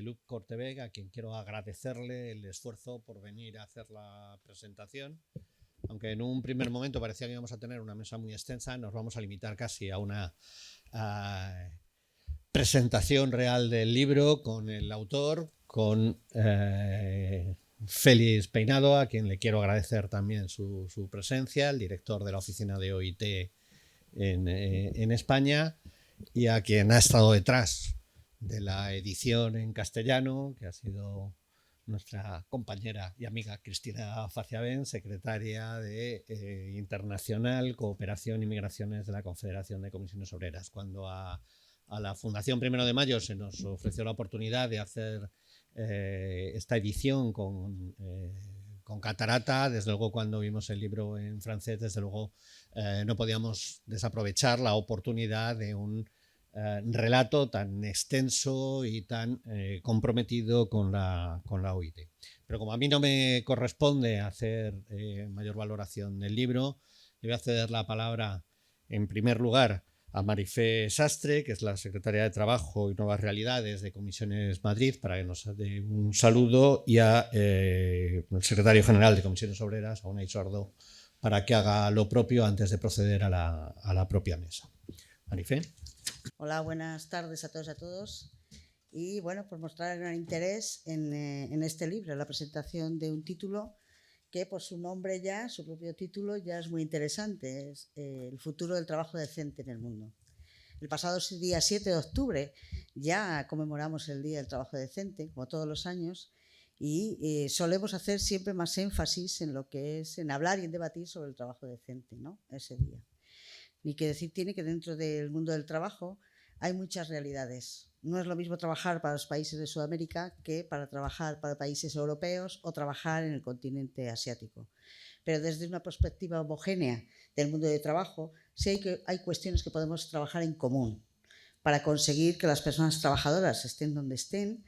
Luc Corteveg, a quien quiero agradecerle el esfuerzo por venir a hacer la presentación. Aunque en un primer momento parecía que íbamos a tener una mesa muy extensa, nos vamos a limitar casi a una presentación real del libro con el autor, con Félix Peinado, a quien le quiero agradecer también su presencia, el director de la oficina de OIT en España, y a quien ha estado detrás de la edición en castellano, que ha sido nuestra compañera y amiga Cristina Faciabén, secretaria de Internacional, Cooperación y Migraciones de la Confederación de Comisiones Obreras. Cuando a la Fundación 1 de Mayo se nos ofreció la oportunidad de hacer esta edición con Catarata, desde luego cuando vimos el libro en francés, desde luego no podíamos desaprovechar la oportunidad de un relato tan extenso y tan comprometido con la OIT. Pero como a mí no me corresponde hacer mayor valoración del libro, le voy a ceder la palabra en primer lugar a Marifé Sastre, que es la secretaria de Trabajo y Nuevas Realidades de Comisiones Madrid, para que nos dé un saludo, y a el secretario general de Comisiones Obreras, a Unai Sordo, para que haga lo propio antes de proceder a la propia mesa. Marifé. Hola, buenas tardes a todos y a todos. Y bueno, por mostrar el gran interés en este libro, la presentación de un título que por su nombre ya, su propio título, ya es muy interesante, es el futuro del trabajo decente en el mundo. El pasado día 7 de octubre ya conmemoramos el Día del Trabajo Decente, como todos los años, y solemos hacer siempre más énfasis en lo que es en hablar y en debatir sobre el trabajo decente, ¿no? Ese día. Ni que decir tiene que dentro del mundo del trabajo hay muchas realidades. No es lo mismo trabajar para los países de Sudamérica que para trabajar para países europeos o trabajar en el continente asiático. Pero desde una perspectiva homogénea del mundo del trabajo, sí hay cuestiones que podemos trabajar en común para conseguir que las personas trabajadoras estén donde estén,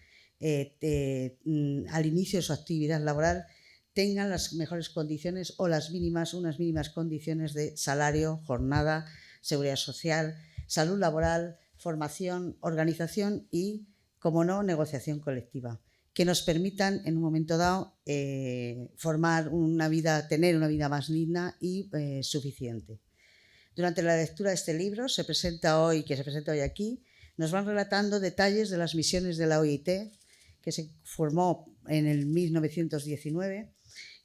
al inicio de su actividad laboral tengan las mejores condiciones o unas mínimas condiciones de salario, jornada, seguridad social, salud laboral, formación, organización y, como no, negociación colectiva, que nos permitan en un momento dado tener una vida más digna y suficiente. Durante la lectura de este libro que se presenta hoy aquí, nos van relatando detalles de las misiones de la OIT, que se formó en el 1919,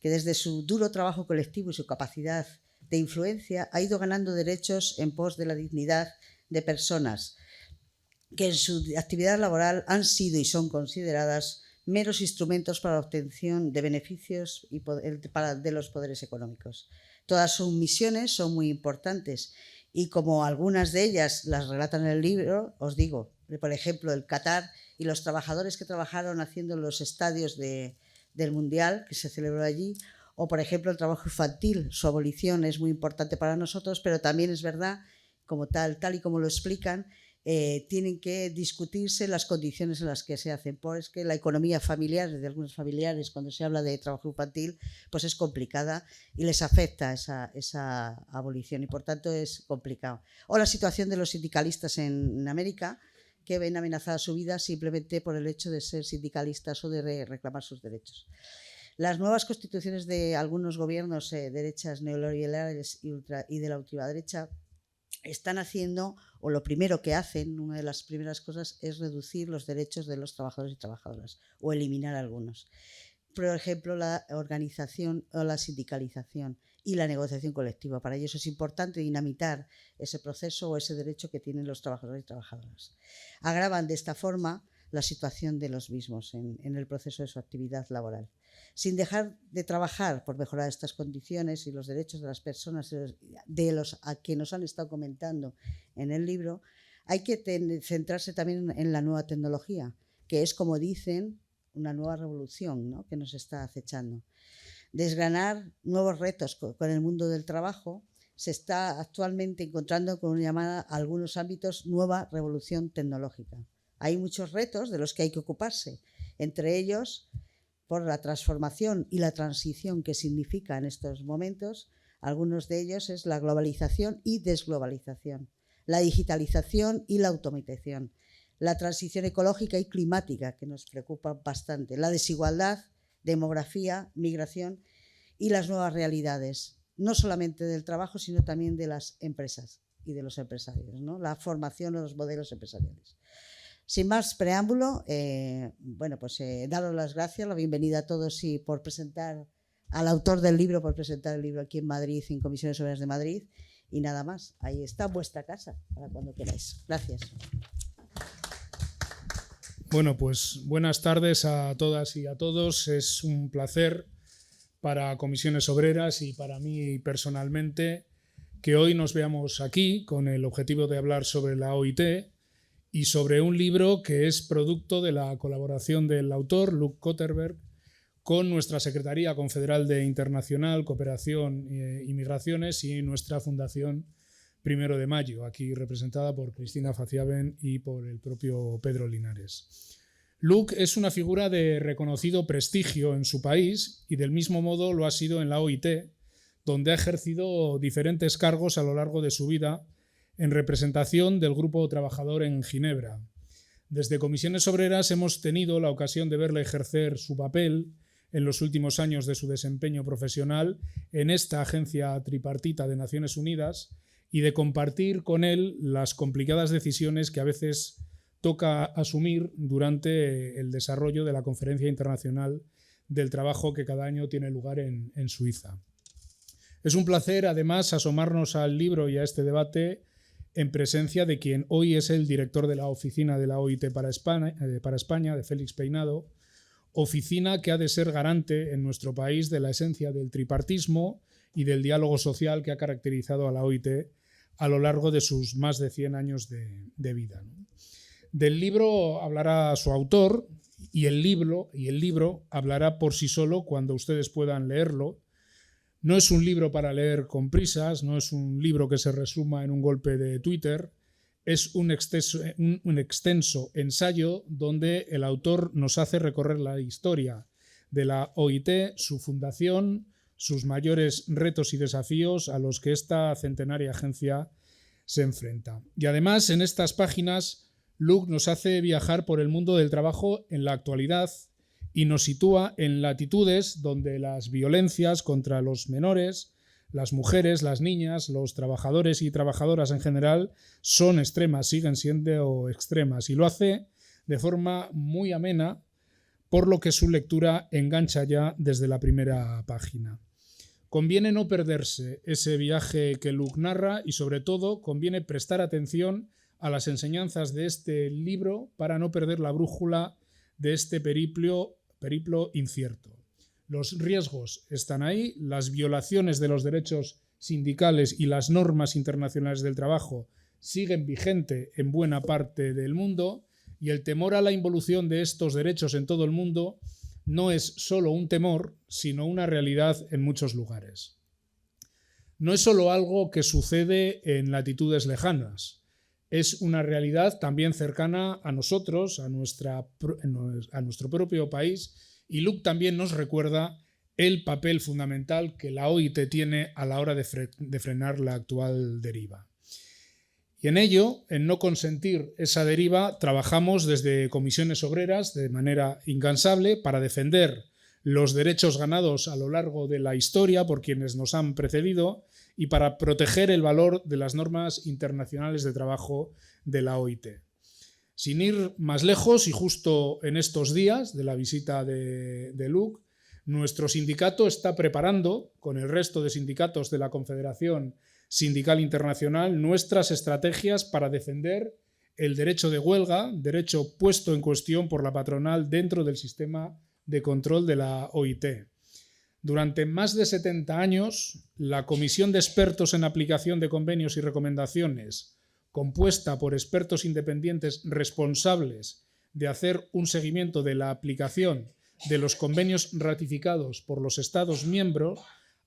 que desde su duro trabajo colectivo y su capacidad de influencia ha ido ganando derechos en pos de la dignidad de personas que en su actividad laboral han sido y son consideradas meros instrumentos para la obtención de beneficios de los poderes económicos. Todas sus misiones son muy importantes y como algunas de ellas las relatan en el libro, os digo, por ejemplo, el Qatar y los trabajadores que trabajaron haciendo los estadios del Mundial que se celebró allí, o por ejemplo el trabajo infantil, su abolición es muy importante para nosotros, pero también es verdad, como tal y como lo explican, tienen que discutirse las condiciones en las que se hacen, porque la economía familiar de algunos familiares cuando se habla de trabajo infantil pues es complicada y les afecta esa abolición y por tanto es complicado. O la situación de los sindicalistas en América, que ven amenazada su vida simplemente por el hecho de ser sindicalistas o de reclamar sus derechos. Las nuevas constituciones de algunos gobiernos derechas neoliberales y de la ultraderecha están haciendo, o lo primero que hacen, una de las primeras cosas es reducir los derechos de los trabajadores y trabajadoras o eliminar algunos. Por ejemplo, la organización o la sindicalización y la negociación colectiva. Para ellos es importante dinamitar ese proceso o ese derecho que tienen los trabajadores y trabajadoras. Agravan de esta forma la situación de los mismos en el proceso de su actividad laboral. Sin dejar de trabajar por mejorar estas condiciones y los derechos de las personas a que nos han estado comentando en el libro, hay que centrarse también en la nueva tecnología, que es, como dicen, una nueva revolución, ¿no?, que nos está acechando. Desgranar nuevos retos con el mundo del trabajo se está actualmente encontrando con una llamada a algunos ámbitos nueva revolución tecnológica. Hay muchos retos de los que hay que ocuparse, entre ellos por la transformación y la transición que significa en estos momentos. Algunos de ellos es la globalización y desglobalización, la digitalización y la automatización, la transición ecológica y climática, que nos preocupa bastante, la desigualdad, demografía, migración y las nuevas realidades, no solamente del trabajo, sino también de las empresas y de los empresarios, ¿no? La formación de los modelos empresariales. Sin más preámbulo, daros las gracias, la bienvenida a todos y por presentar al autor del libro, por presentar el libro aquí en Madrid, en Comisiones Obreras de Madrid. Y nada más, ahí está vuestra casa para cuando queráis. Gracias. Bueno, pues buenas tardes a todas y a todos. Es un placer para Comisiones Obreras y para mí personalmente que hoy nos veamos aquí con el objetivo de hablar sobre la OIT y sobre un libro que es producto de la colaboración del autor, Luc Kotterberg, con nuestra Secretaría Confederal de Internacional, Cooperación y Migraciones y nuestra Fundación 1 de Mayo, aquí representada por Cristina Faciaben y por el propio Pedro Linares. Luc es una figura de reconocido prestigio en su país y del mismo modo lo ha sido en la OIT, donde ha ejercido diferentes cargos a lo largo de su vida en representación del Grupo Trabajador en Ginebra. Desde Comisiones Obreras hemos tenido la ocasión de verle ejercer su papel en los últimos años de su desempeño profesional en esta agencia tripartita de Naciones Unidas y de compartir con él las complicadas decisiones que a veces toca asumir durante el desarrollo de la Conferencia Internacional del Trabajo que cada año tiene lugar en Suiza. Es un placer, además, asomarnos al libro y a este debate en presencia de quien hoy es el director de la oficina de la OIT para España, de Félix Peinado, oficina que ha de ser garante en nuestro país de la esencia del tripartismo y del diálogo social que ha caracterizado a la OIT a lo largo de sus más de 100 años de vida. Del libro hablará su autor y el libro hablará por sí solo cuando ustedes puedan leerlo. No es un libro para leer con prisas, no es un libro que se resuma en un golpe de Twitter, es un extenso ensayo donde el autor nos hace recorrer la historia de la OIT, su fundación, sus mayores retos y desafíos a los que esta centenaria agencia se enfrenta. Y además, en estas páginas, Luc nos hace viajar por el mundo del trabajo en la actualidad y nos sitúa en latitudes donde las violencias contra los menores, las mujeres, las niñas, los trabajadores y trabajadoras en general son extremas, siguen siendo extremas, y lo hace de forma muy amena, por lo que su lectura engancha ya desde la primera página. Conviene no perderse ese viaje que Luc narra y, sobre todo, conviene prestar atención a las enseñanzas de este libro para no perder la brújula de este periplo incierto. Los riesgos están ahí, las violaciones de los derechos sindicales y las normas internacionales del trabajo siguen vigentes en buena parte del mundo y el temor a la involución de estos derechos en todo el mundo no es solo un temor, sino una realidad en muchos lugares. No es solo algo que sucede en latitudes lejanas, es una realidad también cercana a nosotros, a nuestro propio país, y Luc también nos recuerda el papel fundamental que la OIT tiene a la hora de frenar la actual deriva. Y en ello, en no consentir esa deriva, trabajamos desde Comisiones Obreras de manera incansable para defender los derechos ganados a lo largo de la historia por quienes nos han precedido y para proteger el valor de las normas internacionales de trabajo de la OIT. Sin ir más lejos, y justo en estos días de la visita de Luc, nuestro sindicato está preparando, con el resto de sindicatos de la Confederación Sindical Internacional, nuestras estrategias para defender el derecho de huelga, derecho puesto en cuestión por la patronal dentro del sistema de control de la OIT. Durante más de 70 años, la Comisión de Expertos en Aplicación de Convenios y Recomendaciones, compuesta por expertos independientes responsables de hacer un seguimiento de la aplicación de los convenios ratificados por los Estados miembros,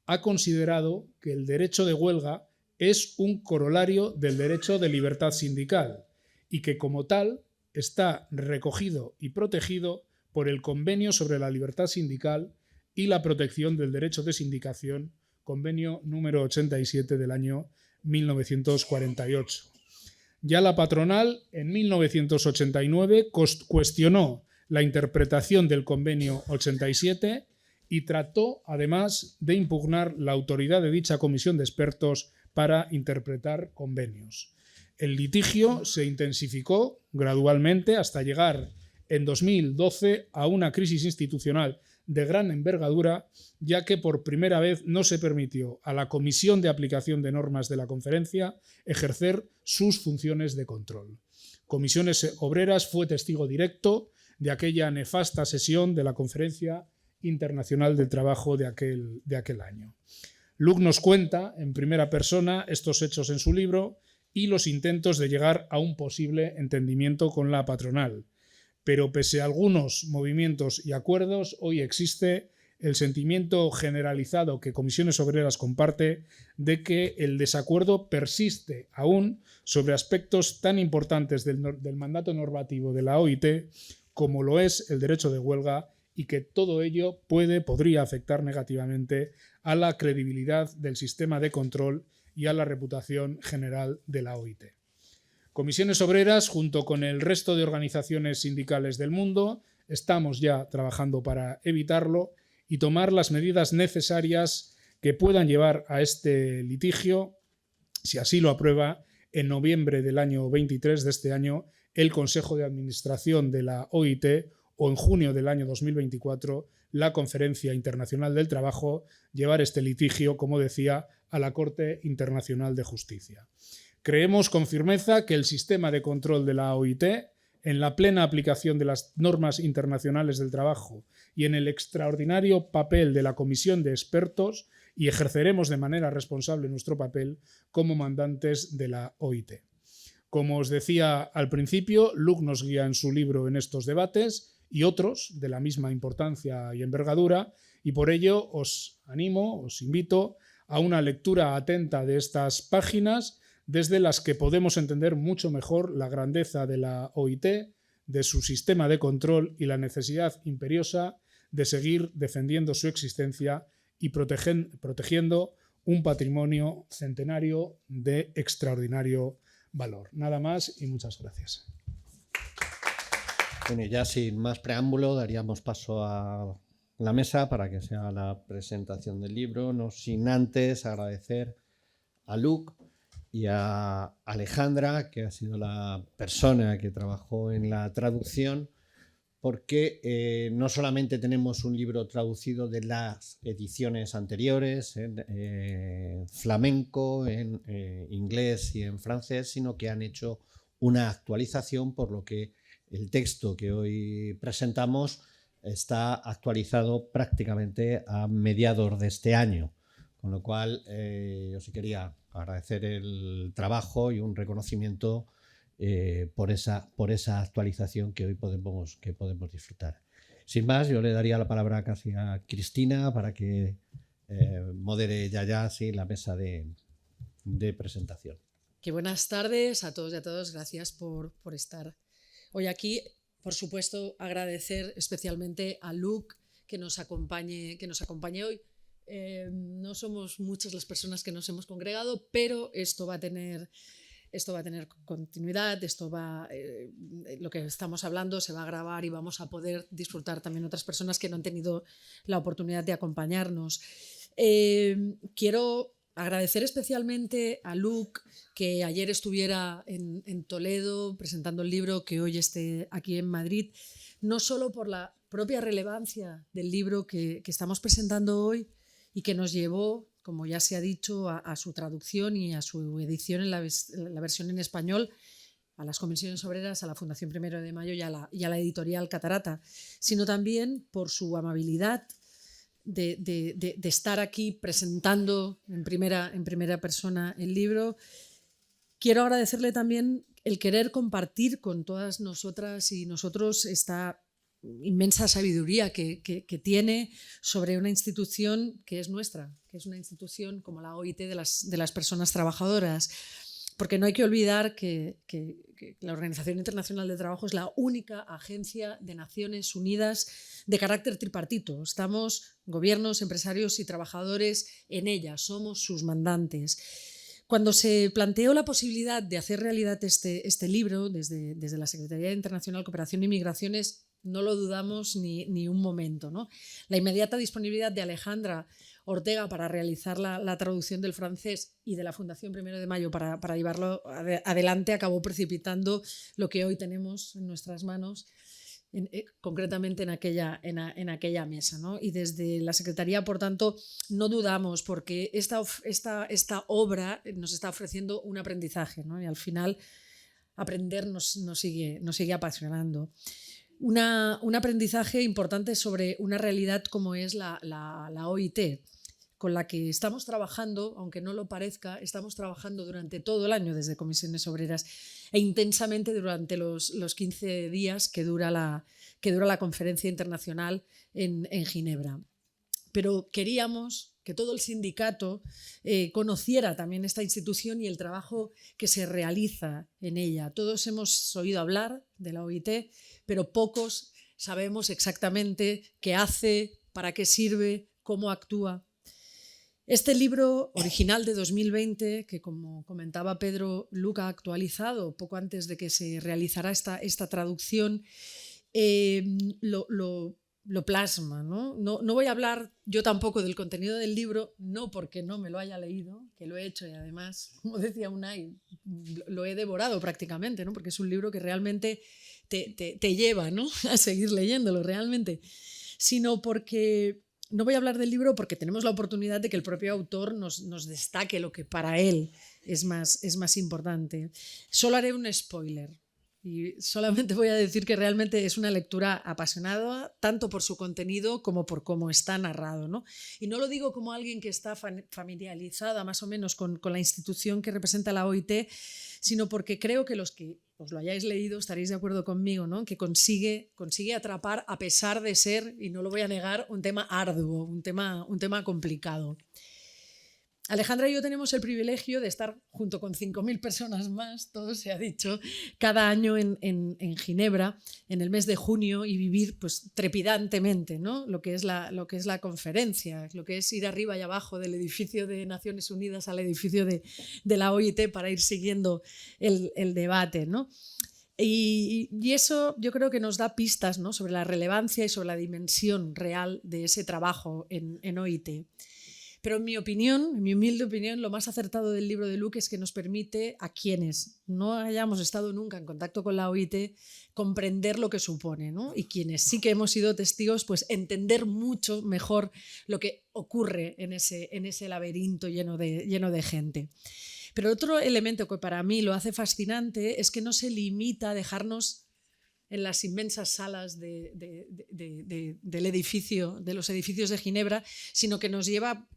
ha considerado que el derecho de huelga es un corolario del derecho de libertad sindical y que, como tal, está recogido y protegido por el Convenio sobre la Libertad Sindical y la Protección del Derecho de Sindicación, convenio número 87 del año 1948. Ya la patronal, en 1989, cuestionó la interpretación del Convenio 87 y trató, además, de impugnar la autoridad de dicha comisión de expertos para interpretar convenios. El litigio se intensificó gradualmente hasta llegar en 2012 a una crisis institucional de gran envergadura, ya que por primera vez no se permitió a la Comisión de Aplicación de Normas de la Conferencia ejercer sus funciones de control. Comisiones Obreras fue testigo directo de aquella nefasta sesión de la Conferencia Internacional del Trabajo de aquel año. Luc nos cuenta en primera persona estos hechos en su libro y los intentos de llegar a un posible entendimiento con la patronal. Pero pese a algunos movimientos y acuerdos, hoy existe el sentimiento generalizado que Comisiones Obreras comparte de que el desacuerdo persiste aún sobre aspectos tan importantes del mandato normativo de la OIT como lo es el derecho de huelga, y que todo ello podría afectar negativamente a la credibilidad del sistema de control y a la reputación general de la OIT. Comisiones Obreras, junto con el resto de organizaciones sindicales del mundo, estamos ya trabajando para evitarlo y tomar las medidas necesarias que puedan llevar a este litigio, si así lo aprueba, en noviembre del año 23 de este año, el Consejo de Administración de la OIT, o en junio del año 2024, la Conferencia Internacional del Trabajo, llevar este litigio, como decía, a la Corte Internacional de Justicia. Creemos con firmeza que el sistema de control de la OIT, en la plena aplicación de las normas internacionales del trabajo y en el extraordinario papel de la Comisión de Expertos, y ejerceremos de manera responsable nuestro papel como mandantes de la OIT. Como os decía al principio, Luc nos guía en su libro en estos debates y otros de la misma importancia y envergadura, y por ello os invito a una lectura atenta de estas páginas, desde las que podemos entender mucho mejor la grandeza de la OIT, de su sistema de control y la necesidad imperiosa de seguir defendiendo su existencia y protegiendo un patrimonio centenario de extraordinario valor. Nada más y muchas gracias. Bueno, ya sin más preámbulo daríamos paso a la mesa para que sea la presentación del libro, no sin antes agradecer a Luc y a Alejandra, que ha sido la persona que trabajó en la traducción, porque no solamente tenemos un libro traducido de las ediciones anteriores en flamenco, en inglés y en francés, sino que han hecho una actualización, por lo que el texto que hoy presentamos está actualizado prácticamente a mediados de este año, con lo cual yo sí quería agradecer el trabajo y un reconocimiento por esa actualización que hoy podemos disfrutar. Sin más, yo le daría la palabra casi a Cristina para que modere ya sí, la mesa de presentación. Que buenas tardes a todos y a todas. Gracias por estar hoy aquí. Por supuesto, agradecer especialmente a Luc que nos acompañe hoy. No somos muchas las personas que nos hemos congregado, pero esto va a tener continuidad, lo que estamos hablando se va a grabar y vamos a poder disfrutar también otras personas que no han tenido la oportunidad de acompañarnos. Quiero agradecer especialmente a Luc que ayer estuviera en Toledo presentando el libro, que hoy esté aquí en Madrid, no solo por la propia relevancia del libro que estamos presentando hoy y que nos llevó, como ya se ha dicho, a su traducción y a su edición en la versión en español, a las Comisiones Obreras, a la Fundación 1 de Mayo y a la editorial Catarata, sino también por su amabilidad de estar aquí presentando en primera persona el libro. Quiero agradecerle también el querer compartir con todas nosotras y nosotros esta inmensa sabiduría que tiene sobre una institución que es nuestra, que es una institución como la OIT de las personas trabajadoras, porque no hay que olvidar que la Organización Internacional del Trabajo es la única agencia de Naciones Unidas de carácter tripartito. Estamos gobiernos, empresarios y trabajadores en ella, somos sus mandantes. Cuando se planteó la posibilidad de hacer realidad este libro desde la Secretaría Internacional de Cooperación y Migraciones, no lo dudamos ni un momento, ¿no? La inmediata disponibilidad de Alejandra Ortega para realizar la traducción del francés y de la Fundación 1 de Mayo para llevarlo adelante acabó precipitando lo que hoy tenemos en nuestras manos, concretamente en aquella mesa, ¿no? Y desde la Secretaría, por tanto, no dudamos porque esta obra nos está ofreciendo un aprendizaje, ¿no? Y al final aprender nos sigue apasionando. Un aprendizaje importante sobre una realidad como es la OIT, con la que estamos trabajando, aunque no lo parezca, estamos trabajando durante todo el año desde Comisiones Obreras e intensamente durante los 15 días que dura la conferencia internacional en Ginebra. Pero queríamos que todo el sindicato conociera también esta institución y el trabajo que se realiza en ella. Todos hemos oído hablar de la OIT, pero pocos sabemos exactamente qué hace, para qué sirve, cómo actúa. Este libro original de 2020, que como comentaba Pedro, Luc ha actualizado poco antes de que se realizara esta traducción, lo plasma, ¿no? No voy a hablar yo tampoco del contenido del libro, no porque no me lo haya leído, que lo he hecho y además, como decía Unai, lo he devorado prácticamente, ¿no? Porque es un libro que realmente te lleva, ¿no? A seguir leyéndolo realmente, sino porque... No voy a hablar del libro porque tenemos la oportunidad de que el propio autor nos destaque lo que para él es más importante. Solo haré un spoiler y solamente voy a decir que realmente es una lectura apasionada, tanto por su contenido como por cómo está narrado, ¿no? Y no lo digo como alguien que está familiarizada más o menos con la institución que representa la OIT, sino porque creo que los que os lo hayáis leído estaréis de acuerdo conmigo, ¿no? Que consigue atrapar a pesar de ser, y no lo voy a negar, un tema arduo, un tema complicado. Alejandra y yo tenemos el privilegio de estar junto con 5.000 personas más, todo se ha dicho, cada año en Ginebra, en el mes de junio, y vivir pues, trepidantemente, ¿no? lo que es la conferencia, lo que es ir arriba y abajo del edificio de Naciones Unidas al edificio de la OIT para ir siguiendo el debate, ¿no? Y eso yo creo que nos da pistas, ¿no? Sobre la relevancia y sobre la dimensión real de ese trabajo en OIT. Pero en mi humilde opinión, lo más acertado del libro de Luc es que nos permite a quienes no hayamos estado nunca en contacto con la OIT comprender lo que supone, ¿no? Y quienes sí que hemos sido testigos, pues entender mucho mejor lo que ocurre en ese laberinto lleno de gente. Pero otro elemento que para mí lo hace fascinante es que no se limita a dejarnos en las inmensas salas del edificio, de los edificios de Ginebra, sino que nos lleva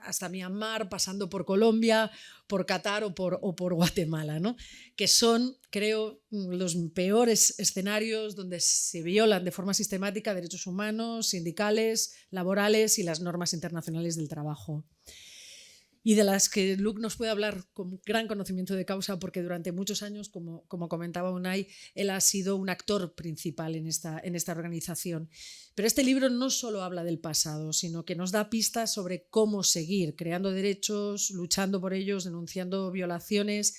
hasta Myanmar, pasando por Colombia, por Qatar o por Guatemala, ¿no? Que son, creo, los peores escenarios donde se violan de forma sistemática derechos humanos, sindicales, laborales y las normas internacionales del trabajo. Y de las que Luc nos puede hablar con gran conocimiento de causa, porque durante muchos años, como comentaba Unai, él ha sido un actor principal en esta organización. Pero este libro no solo habla del pasado, sino que nos da pistas sobre cómo seguir creando derechos, luchando por ellos, denunciando violaciones.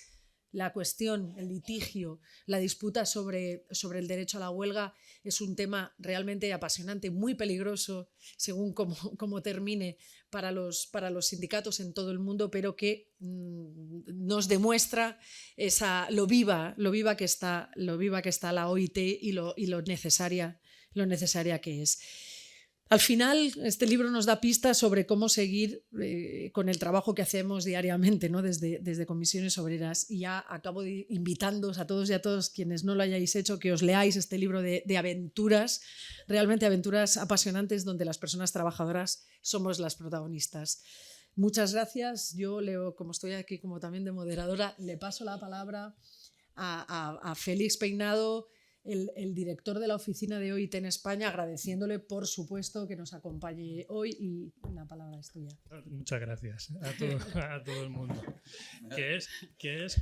La cuestión, el litigio, la disputa sobre el derecho a la huelga es un tema realmente apasionante, muy peligroso según cómo termine para los sindicatos en todo el mundo, pero que nos demuestra lo viva que está la OIT y lo necesaria que es. Al final, este libro nos da pistas sobre cómo seguir con el trabajo que hacemos diariamente, ¿no? desde Comisiones Obreras. Y ya acabo invitándoos a todos y a todas quienes no lo hayáis hecho, que os leáis este libro de aventuras, realmente aventuras apasionantes donde las personas trabajadoras somos las protagonistas. Muchas gracias. Yo leo, como estoy aquí como también de moderadora, le paso la palabra a Félix Peinado, el director de la oficina de OIT en España, agradeciéndole, por supuesto, que nos acompañe hoy, y la palabra es tuya. Muchas gracias a todo el mundo. Que es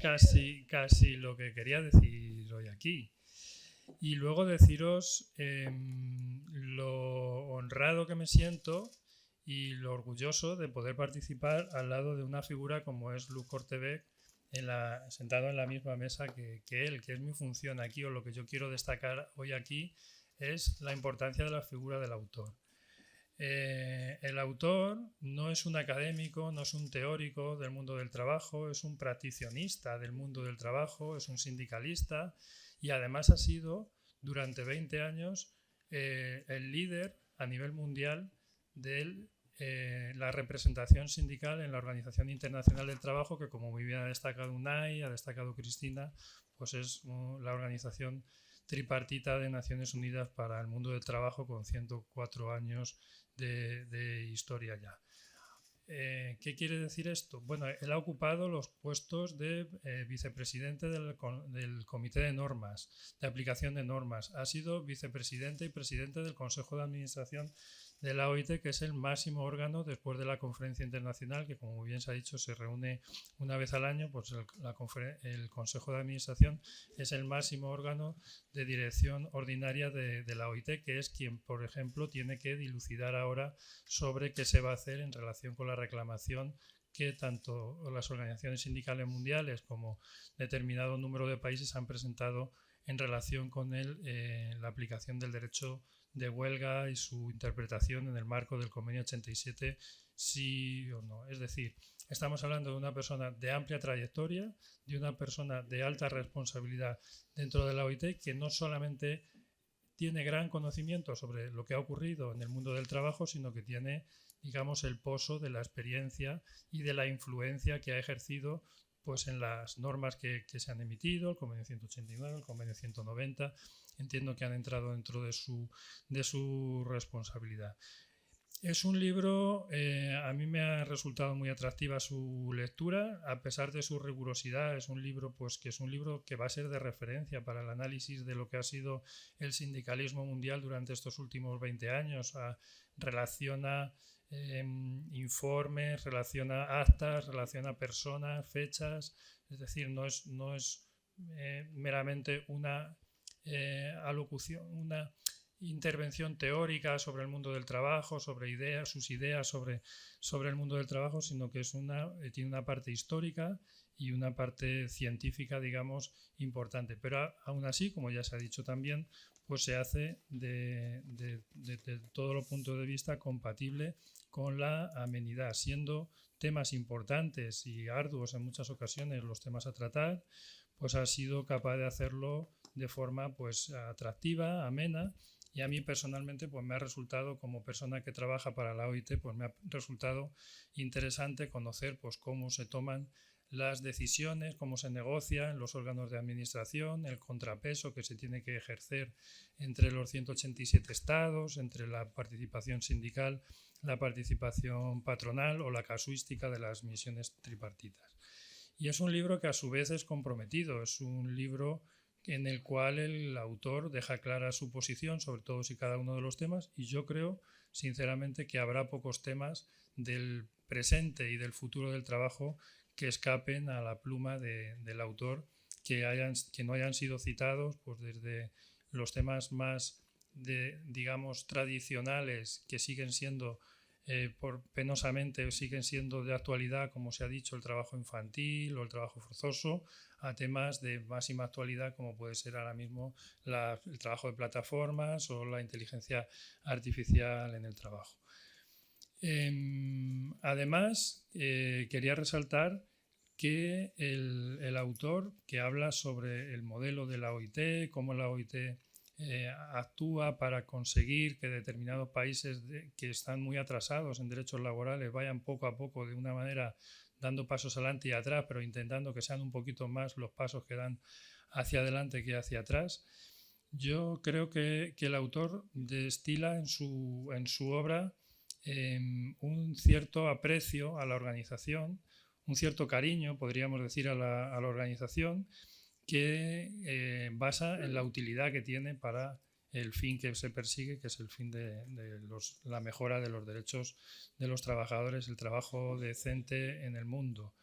casi lo que quería decir hoy aquí. Y luego deciros lo honrado que me siento y lo orgulloso de poder participar al lado de una figura como es Luc Korteweg, sentado en la misma mesa que él, que es mi función aquí, o lo que yo quiero destacar hoy aquí es la importancia de la figura del autor. El autor no es un académico, no es un teórico del mundo del trabajo, es un practicionista del mundo del trabajo, es un sindicalista y además ha sido durante 20 años el líder a nivel mundial de la representación sindical en la Organización Internacional del Trabajo, que como muy bien ha destacado Unai, ha destacado Cristina, pues es la organización tripartita de Naciones Unidas para el mundo del trabajo con 104 años de historia ya. ¿Qué quiere decir esto? Bueno, él ha ocupado los puestos de vicepresidente del Comité de Normas, de aplicación de normas. Ha sido vicepresidente y presidente del Consejo de Administración de la OIT, que es el máximo órgano después de la conferencia internacional, que como muy bien se ha dicho se reúne una vez al año. Pues el Consejo de Administración es el máximo órgano de dirección ordinaria de la OIT, que es quien, por ejemplo, tiene que dilucidar ahora sobre qué se va a hacer en relación con la reclamación que tanto las organizaciones sindicales mundiales como determinado número de países han presentado en relación con la aplicación del derecho de huelga y su interpretación en el marco del convenio 87, sí o no. Es decir, estamos hablando de una persona de amplia trayectoria, de una persona de alta responsabilidad dentro de la OIT, que no solamente tiene gran conocimiento sobre lo que ha ocurrido en el mundo del trabajo, sino que tiene, digamos, el pozo de la experiencia y de la influencia que ha ejercido pues en las normas que se han emitido, el convenio 189, el convenio 190, entiendo que han entrado dentro de su responsabilidad. Es un libro, a mí me ha resultado muy atractiva su lectura, a pesar de su rigurosidad. Es un libro pues, que es un libro que va a ser de referencia para el análisis de lo que ha sido el sindicalismo mundial durante estos últimos 20 años. Relaciona informes, relaciona actas, relaciona personas, fechas, es decir, no es meramente una alocución, una intervención teórica sobre el mundo del trabajo, sobre ideas, sus ideas sobre el mundo del trabajo, sino que tiene una parte histórica y una parte científica, digamos, importante. Pero aún así, como ya se ha dicho también, pues se hace de todos los puntos de vista compatible con la amenidad, siendo temas importantes y arduos en muchas ocasiones los temas a tratar, pues ha sido capaz de hacerlo de forma pues atractiva, amena, y a mí personalmente pues me ha resultado, como persona que trabaja para la OIT, pues me ha resultado interesante conocer pues cómo se toman las decisiones, cómo se negocia en los órganos de administración, el contrapeso que se tiene que ejercer entre los 187 estados, entre la participación sindical, la participación patronal o la casuística de las misiones tripartitas. Y es un libro que a su vez es comprometido, es un libro en el cual el autor deja clara su posición sobre todos y cada uno de los temas, y yo creo sinceramente que habrá pocos temas del presente y del futuro del trabajo que escapen a la pluma del autor, que no hayan sido citados, pues desde los temas más digamos tradicionales, que siguen siendo penosamente siguen siendo de actualidad, como se ha dicho, el trabajo infantil o el trabajo forzoso, a temas de máxima actualidad como puede ser ahora mismo el trabajo de plataformas o la inteligencia artificial en el trabajo. Además, quería resaltar que el autor, que habla sobre el modelo de la OIT, cómo la OIT actúa para conseguir que determinados países que están muy atrasados en derechos laborales vayan poco a poco, de una manera, dando pasos adelante y atrás, pero intentando que sean un poquito más los pasos que dan hacia adelante que hacia atrás. Yo creo que el autor destila en su obra un cierto aprecio a la organización, un cierto cariño, podríamos decir, a la organización, que basa en la utilidad que tiene para el fin que se persigue, que es el fin de la mejora de los derechos de los trabajadores, el trabajo decente en el mundo.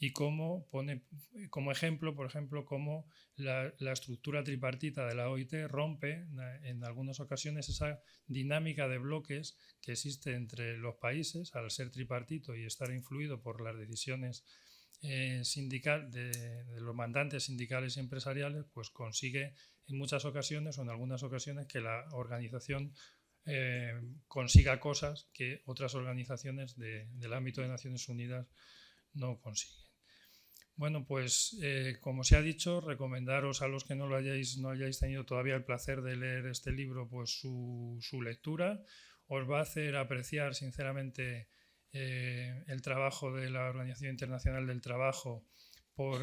y cómo pone como ejemplo, por ejemplo, cómo la estructura tripartita de la OIT rompe en algunas ocasiones esa dinámica de bloques que existe entre los países al ser tripartito y estar influido por las decisiones de los mandantes sindicales y empresariales, pues consigue en muchas ocasiones o en algunas ocasiones que la organización consiga cosas que otras organizaciones del ámbito de Naciones Unidas no consiguen. Bueno, pues como se ha dicho, recomendaros a los que no hayáis tenido todavía el placer de leer este libro, pues su lectura. Os va a hacer apreciar sinceramente el trabajo de la Organización Internacional del Trabajo por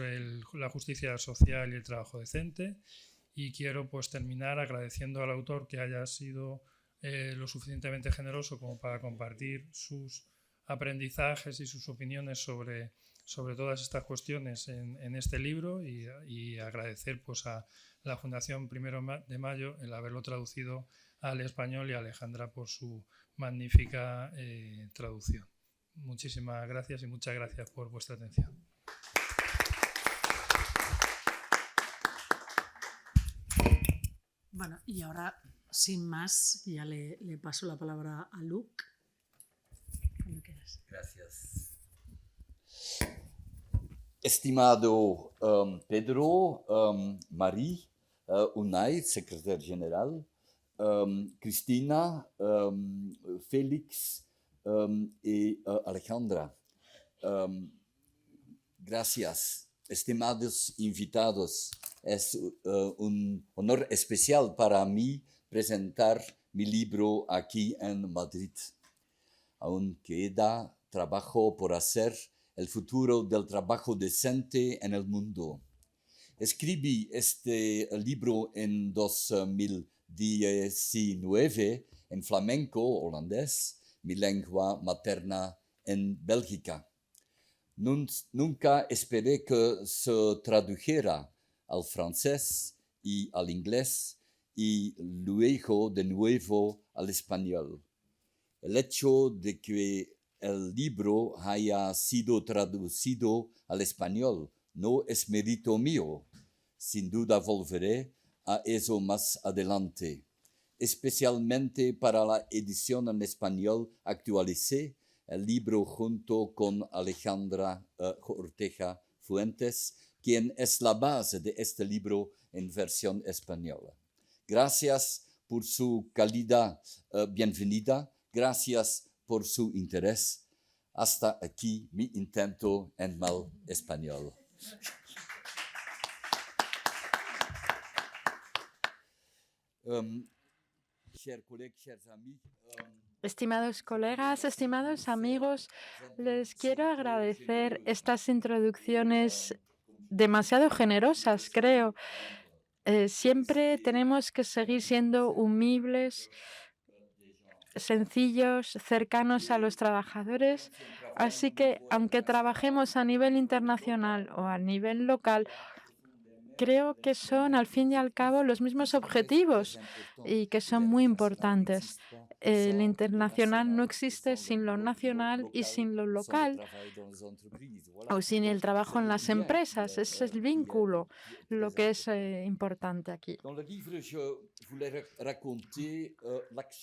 la justicia social y el trabajo decente. Y quiero pues terminar agradeciendo al autor que haya sido lo suficientemente generoso como para compartir sus aprendizajes y sus opiniones sobre todas estas cuestiones en este libro y agradecer pues a la Fundación 1 de Mayo el haberlo traducido al español y a Alejandra por su magnífica traducción. Muchísimas gracias y muchas gracias por vuestra atención. Bueno, y ahora, sin más, ya le paso la palabra a Luc. Cuando quieras. Gracias. Estimado Pedro, Marie, Unai, secretario general, Cristina, Félix y Alejandra. Gracias. Estimados invitados, es un honor especial para mí presentar mi libro aquí en Madrid. Aún queda trabajo por hacer, el futuro del trabajo decente en el mundo. Escribí este libro en 2019 en flamenco holandés, mi lengua materna en Bélgica. Nunca esperé que se tradujera al francés y al inglés y luego de nuevo al español. El hecho de que el libro haya sido traducido al español no es mérito mío. Sin duda volveré a eso más adelante. Especialmente para la edición en español actualicé el libro junto con Alejandra Ortega Fuentes, quien es la base de este libro en versión española. Gracias por su calidad bienvenida. Gracias por su interés. Hasta aquí mi intento en mal español. Estimados colegas, estimados amigos, les quiero agradecer estas introducciones demasiado generosas, creo. Siempre tenemos que seguir siendo humildes, sencillos, cercanos a los trabajadores. Así que, aunque trabajemos a nivel internacional o a nivel local, creo que son, al fin y al cabo, los mismos objetivos y que son muy importantes. El internacional no existe sin lo nacional y sin lo local o sin el trabajo en las empresas. Es el vínculo lo que es importante aquí.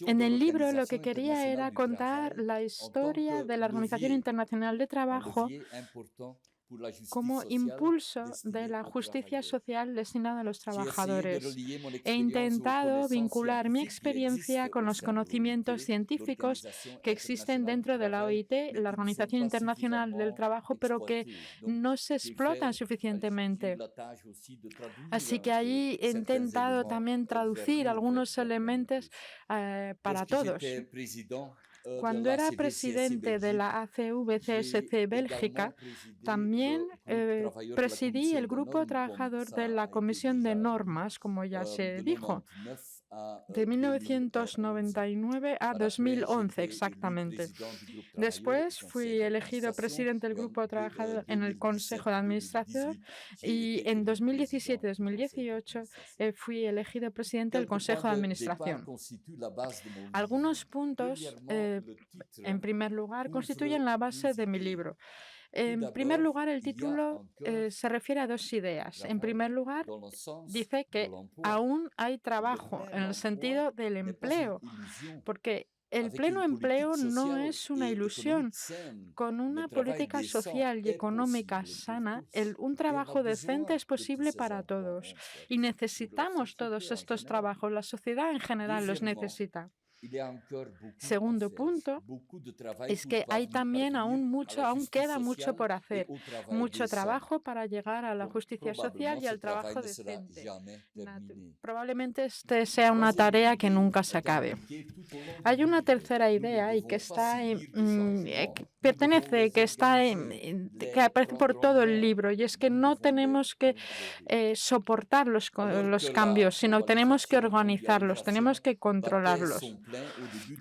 En el libro lo que quería era contar la historia de la Organización Internacional de Trabajo como impulso de la justicia social destinada a los trabajadores. He intentado vincular mi experiencia con los conocimientos científicos que existen dentro de la OIT, la Organización Internacional del Trabajo, pero que no se explotan suficientemente. Así que allí he intentado también traducir algunos elementos para todos. Cuando era presidente de la ACV-CSC Bélgica, también presidí el grupo trabajador de la Comisión de Normas, como ya se dijo, de 1999 a 2011 exactamente. Después fui elegido presidente del grupo trabajador en el Consejo de Administración y en 2017-2018 fui elegido presidente del Consejo de Administración. Algunos puntos, en primer lugar, constituyen la base de mi libro. En primer lugar, el título se refiere a dos ideas. En primer lugar, dice que aún hay trabajo en el sentido del empleo, porque el pleno empleo no es una ilusión. Con una política social y económica sana, un trabajo decente es posible para todos y necesitamos todos estos trabajos. La sociedad en general los necesita. Segundo punto es que hay también aún queda mucho por hacer, mucho trabajo para llegar a la justicia social y al trabajo decente. Probablemente este sea una tarea que nunca se acabe. Hay una tercera idea y que que aparece por todo el libro, y es que no tenemos que soportar los cambios, sino tenemos que organizarlos, tenemos que controlarlos.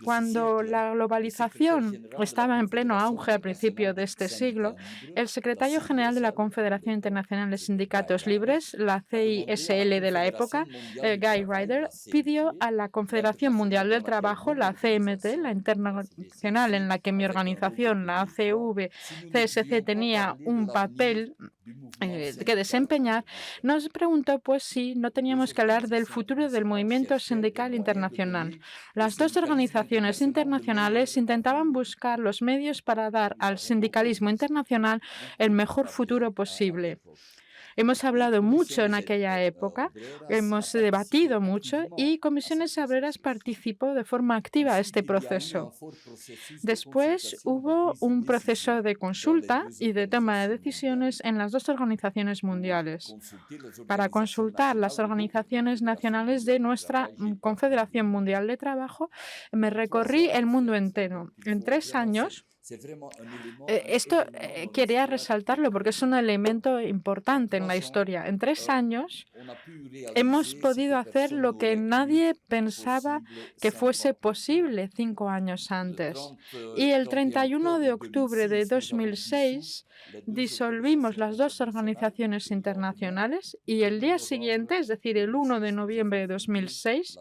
Cuando la globalización estaba en pleno auge al principio de este siglo, el secretario general de la Confederación Internacional de Sindicatos Libres, la CISL de la época, Guy Ryder, pidió a la Confederación Mundial del Trabajo, la CMT, la internacional en la que mi organización, la ACV-CSC, tenía un papel que desempeñar, nos preguntó pues si no teníamos que hablar del futuro del movimiento sindical internacional. Las dos organizaciones internacionales intentaban buscar los medios para dar al sindicalismo internacional el mejor futuro posible. Hemos hablado mucho en aquella época, hemos debatido mucho y Comisiones Obreras participó de forma activa en este proceso. Después hubo un proceso de consulta y de toma de decisiones en las dos organizaciones mundiales para consultar las organizaciones nacionales de nuestra Confederación Mundial de Trabajo. Me recorrí el mundo entero. En 3 años, esto quería resaltarlo porque es un elemento importante en la historia. En 3 años hemos podido hacer lo que nadie pensaba que fuese posible 5 años antes. Y el 31 de octubre de 2006 disolvimos las dos organizaciones internacionales y el día siguiente, es decir, el 1 de noviembre de 2006,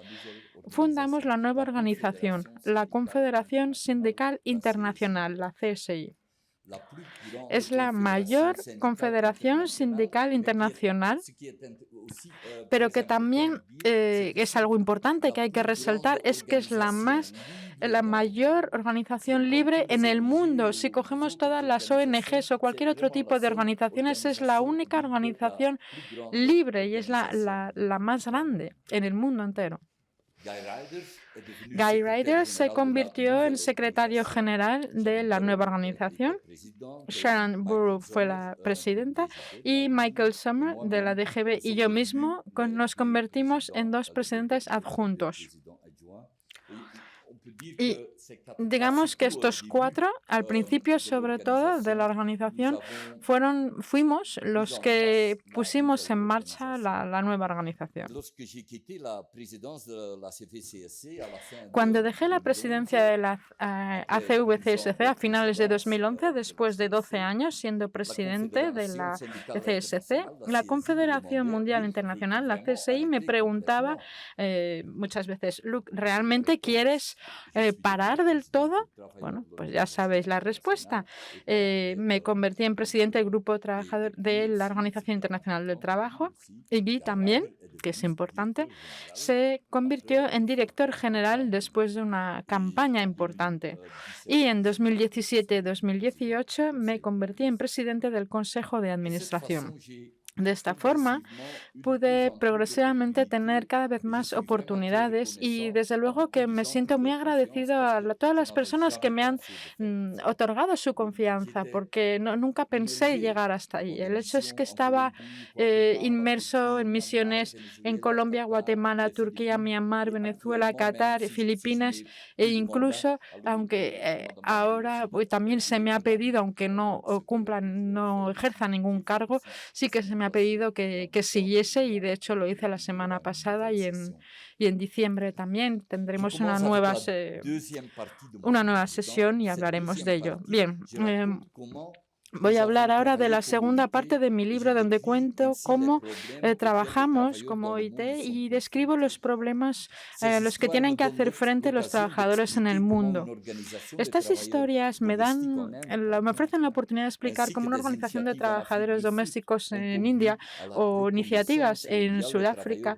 fundamos la nueva organización, la Confederación Sindical Internacional, la CSI. Es la mayor confederación sindical internacional, pero que también es algo importante que hay que resaltar, es que es la mayor organización libre en el mundo. Si cogemos todas las ONGs o cualquier otro tipo de organizaciones, es la única organización libre y es la más grande en el mundo entero. Guy Ryder se convirtió en secretario general de la nueva organización. Sharon Burrow fue la presidenta y Michael Sommer de la DGB y yo mismo nos convertimos en 2 presidentes adjuntos. Y digamos que estos 4, al principio sobre todo de la organización, fuimos los que pusimos en marcha la nueva organización. Cuando dejé la presidencia de la ACV-CSC a finales de 2011, después de 12 años siendo presidente de la CSC, la Confederación Mundial Internacional, la CSI, me preguntaba muchas veces, Luc, ¿realmente quieres parar del todo? Bueno, pues ya sabéis la respuesta. Me convertí en presidente del grupo trabajador de la Organización Internacional del Trabajo y Guy también, que es importante, se convirtió en director general después de una campaña importante. Y en 2017-2018 me convertí en presidente del Consejo de Administración. De esta forma, pude progresivamente tener cada vez más oportunidades y desde luego que me siento muy agradecido a todas las personas que me han otorgado su confianza porque nunca pensé llegar hasta ahí. El hecho es que estaba inmerso en misiones en Colombia, Guatemala, Turquía, Myanmar, Venezuela, Qatar, Filipinas e incluso, aunque ahora también se me ha pedido, aunque no ejerza ningún cargo, sí que se me ha pedido que siguiese y de hecho lo hice la semana pasada y en diciembre también tendremos una nueva sesión y hablaremos de ello. Bien, Voy a hablar ahora de la segunda parte de mi libro, donde cuento cómo trabajamos como OIT y describo los problemas a los que tienen que hacer frente los trabajadores en el mundo. Estas historias me ofrecen la oportunidad de explicar cómo una organización de trabajadores domésticos en India o iniciativas en Sudáfrica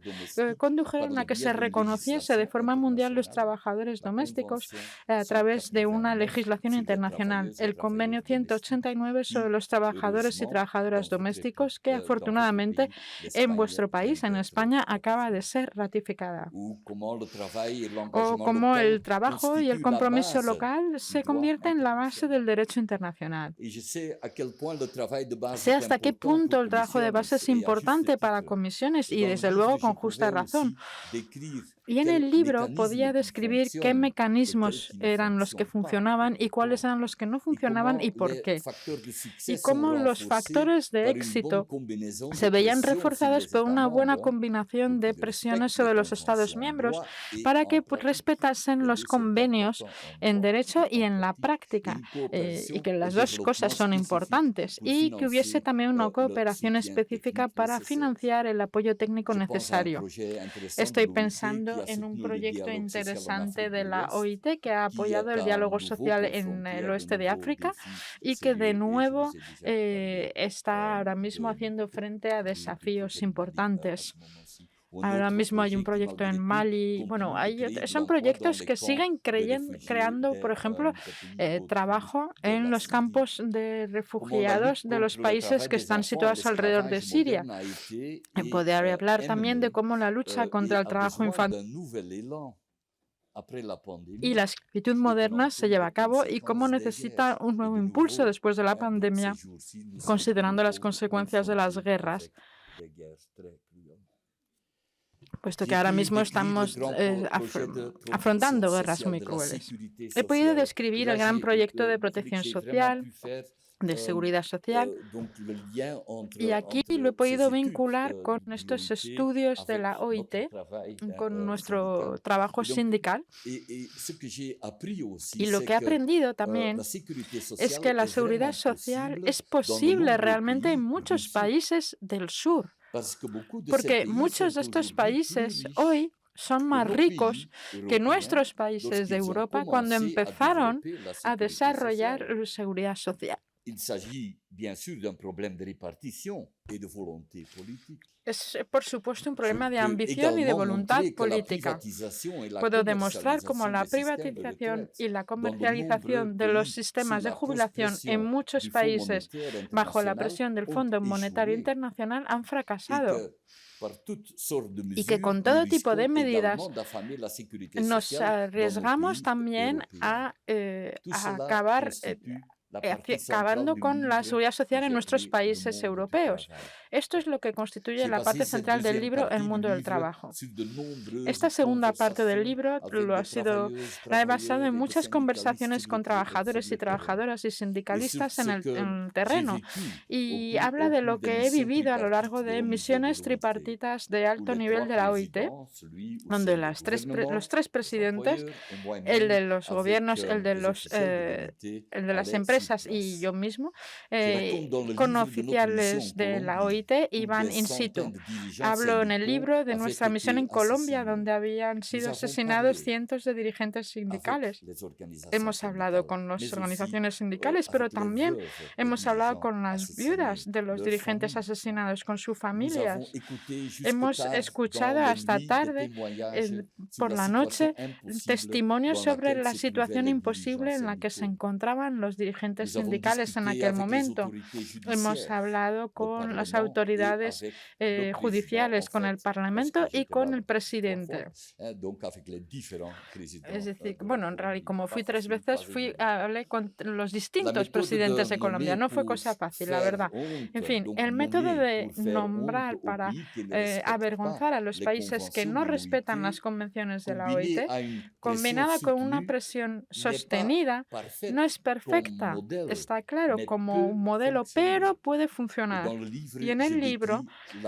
condujeron a que se reconociese de forma mundial los trabajadores domésticos a través de una legislación internacional, el Convenio 189 sobre los trabajadores y trabajadoras domésticos, que afortunadamente en vuestro país, en España, acaba de ser ratificada. O cómo el trabajo y el compromiso local se convierte en la base del derecho internacional. Sé hasta qué punto el trabajo de base es importante para comisiones y, desde luego, con justa razón. Y en el libro podía describir qué mecanismos eran los que funcionaban y cuáles eran los que no funcionaban y por qué. Y cómo los factores de éxito se veían reforzados por una buena combinación de presiones sobre los Estados miembros para que respetasen los convenios en derecho y en la práctica, y que las dos cosas son importantes, y que hubiese también una cooperación específica para financiar el apoyo técnico necesario. Estoy pensando en un proyecto interesante de la OIT que ha apoyado el diálogo social en el oeste de África y que de nuevo está ahora mismo haciendo frente a desafíos importantes. Ahora mismo hay un proyecto en Mali. Bueno, son proyectos que siguen creando, por ejemplo, trabajo en los campos de refugiados de los países que están situados alrededor de Siria. Podría hablar también de cómo la lucha contra el trabajo infantil y la esclavitud moderna se lleva a cabo y cómo necesita un nuevo impulso después de la pandemia, considerando las consecuencias de las guerras, puesto que ahora mismo estamos afrontando guerras muy crueles. He podido describir el gran proyecto de protección social, de seguridad social, y aquí lo he podido vincular con estos estudios de la OIT, con nuestro trabajo sindical. Y lo que he aprendido también es que la seguridad social es posible realmente en muchos países del sur, porque muchos de estos países hoy son más ricos que nuestros países de Europa cuando empezaron a desarrollar seguridad social. Es, por supuesto, un problema de ambición y de voluntad política. Puedo demostrar cómo la privatización y la comercialización de los sistemas de jubilación en muchos países, bajo la presión del Fondo Monetario Internacional, han fracasado. Y que con todo tipo de medidas nos arriesgamos también a acabar acabando con la seguridad social en nuestros países europeos. Esto es lo que constituye la parte central del libro El mundo del trabajo. Esta segunda parte del libro la he basado en muchas conversaciones con trabajadores y trabajadoras y sindicalistas en el terreno, y habla de lo que he vivido a lo largo de misiones tripartitas de alto nivel de la OIT, donde los tres presidentes, el de los gobiernos, el de las empresas y yo mismo, con oficiales de la OIT, iban in situ. Hablo en el libro de nuestra misión en Colombia, donde habían sido asesinados cientos de dirigentes sindicales. Hemos hablado con las organizaciones sindicales, pero también hemos hablado con las viudas de los dirigentes asesinados, con sus familias. Hemos escuchado hasta tarde, por la noche, testimonios sobre la situación imposible en la que se encontraban los dirigentes sindicales en aquel momento. Hemos hablado con las autoridades judiciales, con el Parlamento y con el presidente. Es decir, bueno, en realidad, como fui 3 veces, hablé con los distintos presidentes de Colombia. No fue cosa fácil, la verdad. En fin, el método de nombrar para avergonzar a los países que no respetan las convenciones de la OIT, combinada con una presión sostenida, no es perfecta. Está claro como un modelo, pero puede funcionar. Y en el libro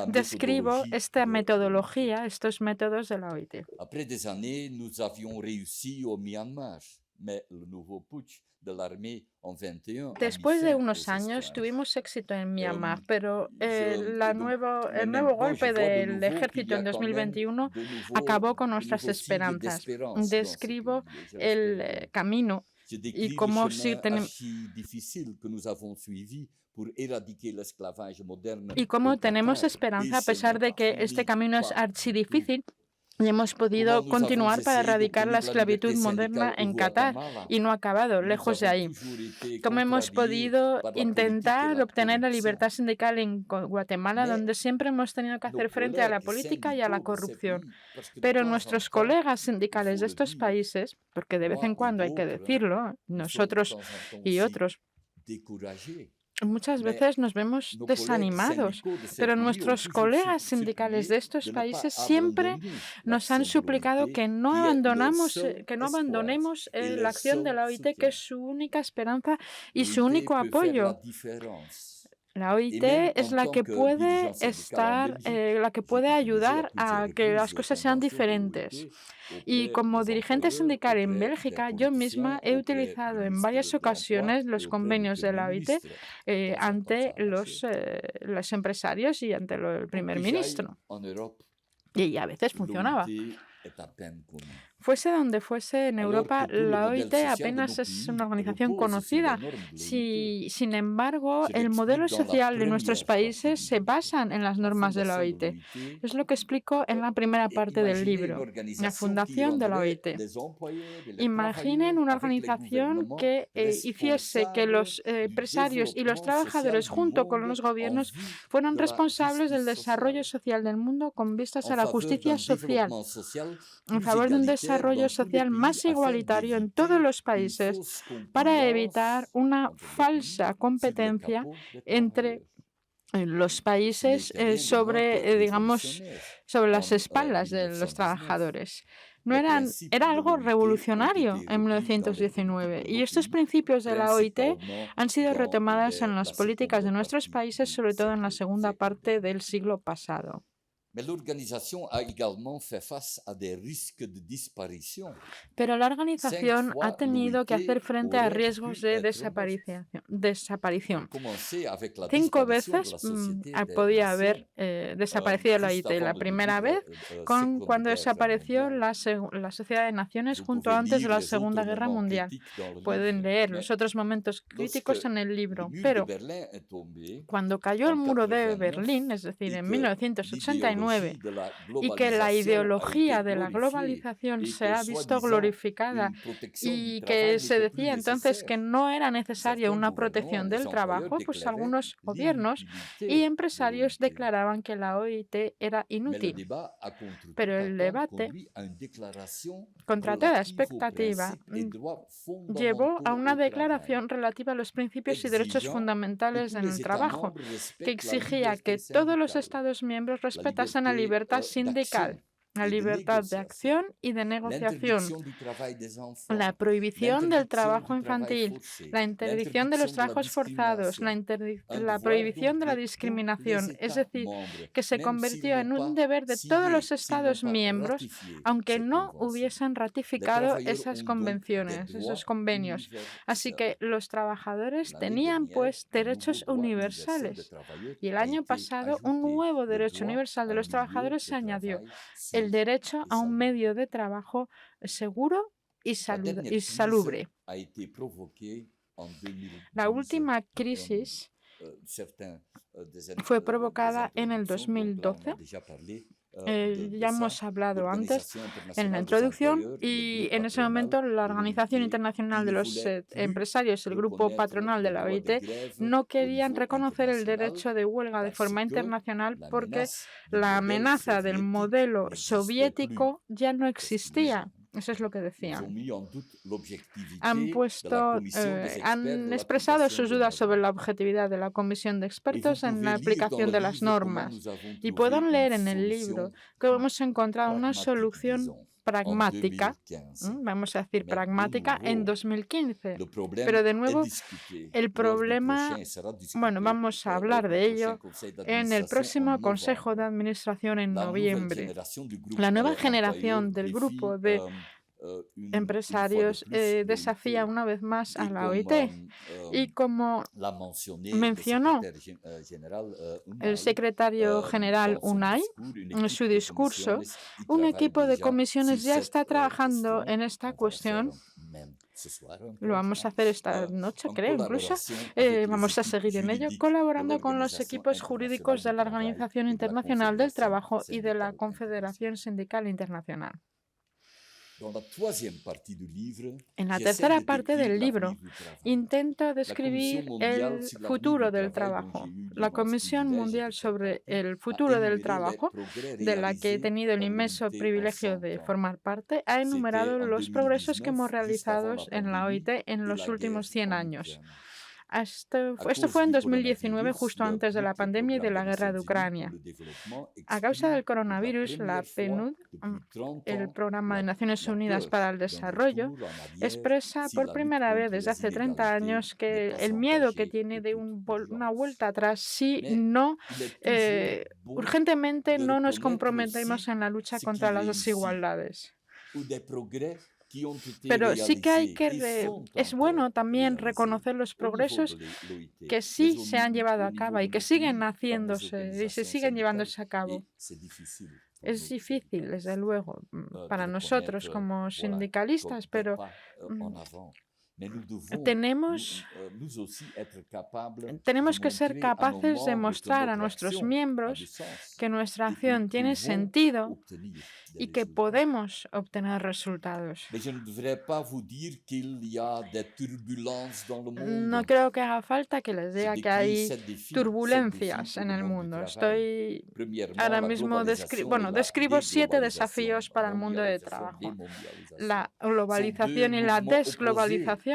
describo esta metodología, estos métodos de la OIT. Después de unos años tuvimos éxito en Myanmar, pero el nuevo golpe del ejército en 2021 acabó con nuestras esperanzas. Describo el camino y cómo tenemos esperanza a pesar de que este camino es archidifícil. Y hemos podido continuar para erradicar la esclavitud moderna en Qatar y no ha acabado, lejos de ahí. Cómo hemos podido intentar obtener la libertad sindical en Guatemala, donde siempre hemos tenido que hacer frente a la política y a la corrupción. Pero nuestros colegas sindicales de estos países, porque de vez en cuando hay que decirlo, nosotros y otros, muchas veces nos vemos desanimados, pero nuestros colegas sindicales de estos países siempre nos han suplicado que no abandonemos la acción de la OIT, que es su única esperanza y su único apoyo. La OIT es la que puede ayudar a que las cosas sean diferentes. Y como dirigente sindical en Bélgica, yo misma he utilizado en varias ocasiones los convenios de la OIT ante los empresarios y ante el primer ministro. Y a veces funcionaba. Fuese donde fuese en Europa, la OIT apenas es una organización conocida. Sin embargo, el modelo social de nuestros países se basa en las normas de la OIT. Es lo que explico en la primera parte del libro, la fundación de la OIT. Imaginen una organización que hiciese que los empresarios y los trabajadores, junto con los gobiernos, fueran responsables del desarrollo social del mundo con vistas a la justicia social, en favor de un desarrollo social más igualitario en todos los países, para evitar una falsa competencia entre los países sobre las espaldas de los trabajadores. Era algo revolucionario en 1919 y estos principios de la OIT han sido retomados en las políticas de nuestros países, sobre todo en la segunda parte del siglo pasado. Pero la organización ha tenido que hacer frente a riesgos de desaparición. 5 veces podía haber desaparecido la OIT. La primera vez cuando desapareció la Sociedad de Naciones justo antes de la Segunda Guerra Mundial. Pueden leer los otros momentos críticos en el libro. Pero cuando cayó el muro de Berlín, es decir, en 1989, y que la ideología de la globalización se ha visto glorificada y que se decía entonces que no era necesaria una protección del trabajo, pues algunos gobiernos y empresarios declaraban que la OIT era inútil. Pero el debate, contra toda expectativa, llevó a una declaración relativa a los principios y derechos fundamentales en el trabajo, que exigía que todos los Estados miembros respetasen la libertad sindical, la libertad de acción y de negociación, la prohibición del trabajo infantil, la interdicción de los trabajos forzados, la prohibición de la discriminación, es decir, que se convirtió en un deber de todos los Estados miembros, aunque no hubiesen ratificado esas convenciones, esos convenios. Así que los trabajadores tenían, pues, derechos universales. Y el año pasado, un nuevo derecho universal de los trabajadores se añadió: el derecho a un medio de trabajo seguro y salubre. La última crisis fue provocada en el 2012. Ya hemos hablado antes en la introducción y en ese momento la Organización Internacional de los Empresarios, el grupo patronal de la OIT, no querían reconocer el derecho de huelga de forma internacional porque la amenaza del modelo soviético ya no existía. Eso es lo que decían. Han expresado sus dudas sobre la objetividad de la comisión de expertos en la aplicación de las normas. Y pueden leer en el libro que hemos encontrado una solución pragmática, vamos a decir pragmática, en 2015. Pero de nuevo, el problema, vamos a hablar de ello en el próximo Consejo de Administración en noviembre. La nueva generación del grupo de empresarios desafía una vez más a la OIT. Y como mencionó el secretario general Unai en su discurso, un equipo de comisiones ya está trabajando en esta cuestión. Lo vamos a hacer esta noche, creo, incluso. Vamos a seguir en ello, colaborando con los equipos jurídicos de la Organización Internacional del Trabajo y de la Confederación Sindical Internacional. En la tercera parte del libro, intento describir el futuro del trabajo. La Comisión Mundial sobre el Futuro del Trabajo, de la que he tenido el inmenso privilegio de formar parte, ha enumerado los progresos que hemos realizado en la OIT en los últimos 100 años. Esto fue en 2019, justo antes de la pandemia y de la guerra de Ucrania. A causa del coronavirus, la PNUD, el Programa de Naciones Unidas para el Desarrollo, expresa por primera vez desde hace 30 años que el miedo que tiene de una vuelta atrás si no urgentemente no nos comprometemos en la lucha contra las desigualdades. Pero sí que es bueno también reconocer los progresos que sí se han llevado a cabo y que siguen haciéndose y se siguen llevándose a cabo. Es difícil, desde luego, para nosotros como sindicalistas, pero tenemos que ser capaces de mostrar a nuestros miembros que nuestra acción tiene sentido y que podemos obtener resultados. No creo que haga falta que les diga que hay turbulencias en el mundo. Estoy ahora mismo describo 7 desafíos para el mundo de trabajo. La globalización y la desglobalización,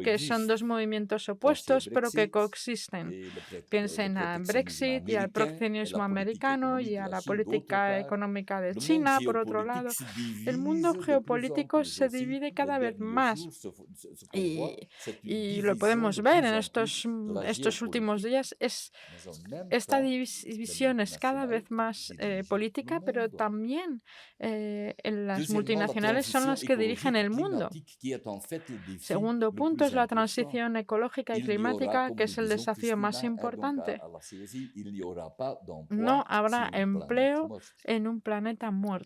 que son 2 movimientos opuestos, pero que coexisten. Piensen en Brexit y al proteccionismo americano y a la política económica de China, por otro lado. El mundo geopolítico se divide cada vez más y lo podemos ver en estos últimos días. Esta división es cada vez más política, pero también las multinacionales son las que dirigen el mundo. Segundo punto es la transición ecológica y climática, que es el desafío más importante. No habrá empleo en un planeta muerto.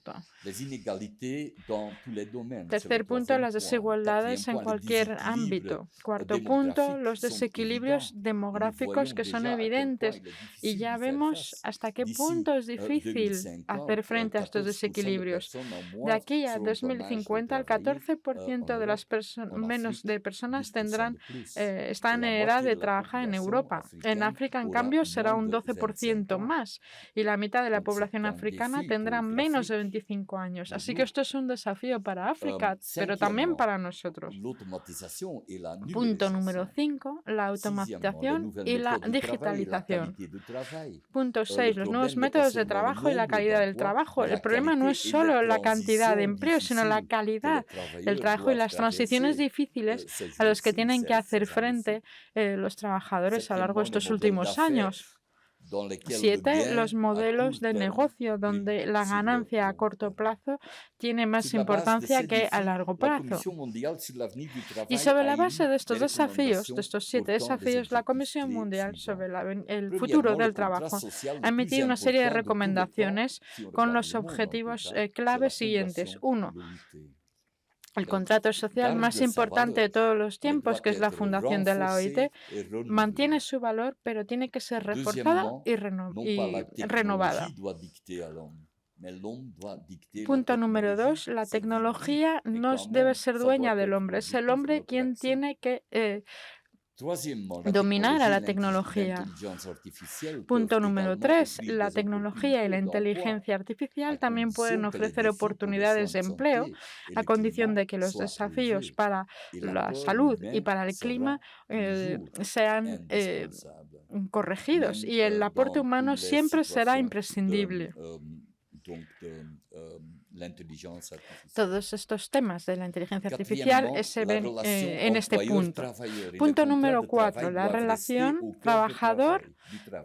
Tercer punto, las desigualdades en cualquier ámbito. Cuarto punto, los desequilibrios demográficos que son evidentes y ya vemos hasta qué punto es difícil hacer frente a estos desequilibrios. De aquí a 2050, el 14% de las menos de personas están en edad de trabajar en Europa. En África, en cambio, será un 12% más y la mitad de la población africana tendrá menos de 25 años. Así que esto es un desafío para África, pero también para nosotros. Punto número 5, la automatización y la digitalización. Punto 6, los nuevos métodos de trabajo y la calidad del trabajo. El problema no es solo la cantidad de empleo, sino la calidad del trabajo y las transiciones difíciles a los que tienen que hacer frente los trabajadores a lo largo de estos últimos años. 7, los modelos de negocio donde la ganancia a corto plazo tiene más importancia que a largo plazo. Y sobre la base de estos desafíos, de estos 7 desafíos, la Comisión Mundial sobre el futuro del trabajo ha emitido una serie de recomendaciones con los objetivos claves siguientes. 1. El contrato social más importante de todos los tiempos, que es la fundación de la OIT, mantiene su valor, pero tiene que ser reforzada y renovada. Punto número 2. La tecnología no debe ser dueña del hombre. Es el hombre quien tiene que dominar a la tecnología. Punto número 3. La tecnología y la inteligencia artificial también pueden ofrecer oportunidades de empleo a condición de que los desafíos para la salud y para el clima sean corregidos y el aporte humano siempre será imprescindible. Todos estos temas de la inteligencia artificial se ven en este punto. Punto número 4. La relación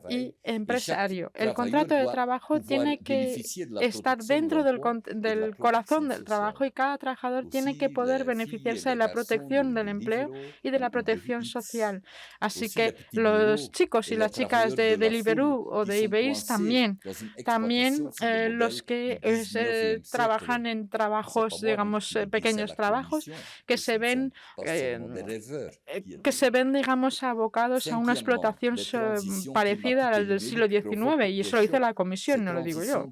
y empresario. El contrato de trabajo tiene que estar dentro del corazón del trabajo y cada trabajador tiene que poder beneficiarse de la protección del empleo y de la protección social. Así que los chicos y las chicas de Deliveroo o de Iberis también los que trabajan en trabajos, digamos, pequeños trabajos que se ven, digamos, abocados a una explotación parecida a la del siglo XIX, y eso lo dice la Comisión, no lo digo yo.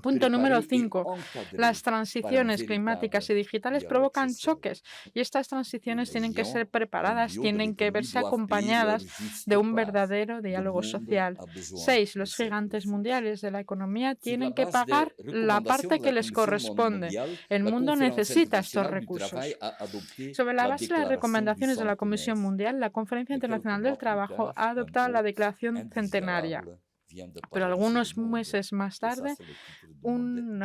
Punto número 5. Las transiciones climáticas y digitales provocan choques y estas transiciones tienen que ser preparadas, tienen que verse acompañadas de un verdadero diálogo social. 6. Los gigantes mundiales de la economía tienen que pagar la parte que les corresponde. El mundo necesita estos recursos. Sobre la base de las recomendaciones de la Comisión Mundial, la Conferencia Internacional del Trabajo ha adoptado la Declaración Centenaria. Pero algunos meses más tarde, un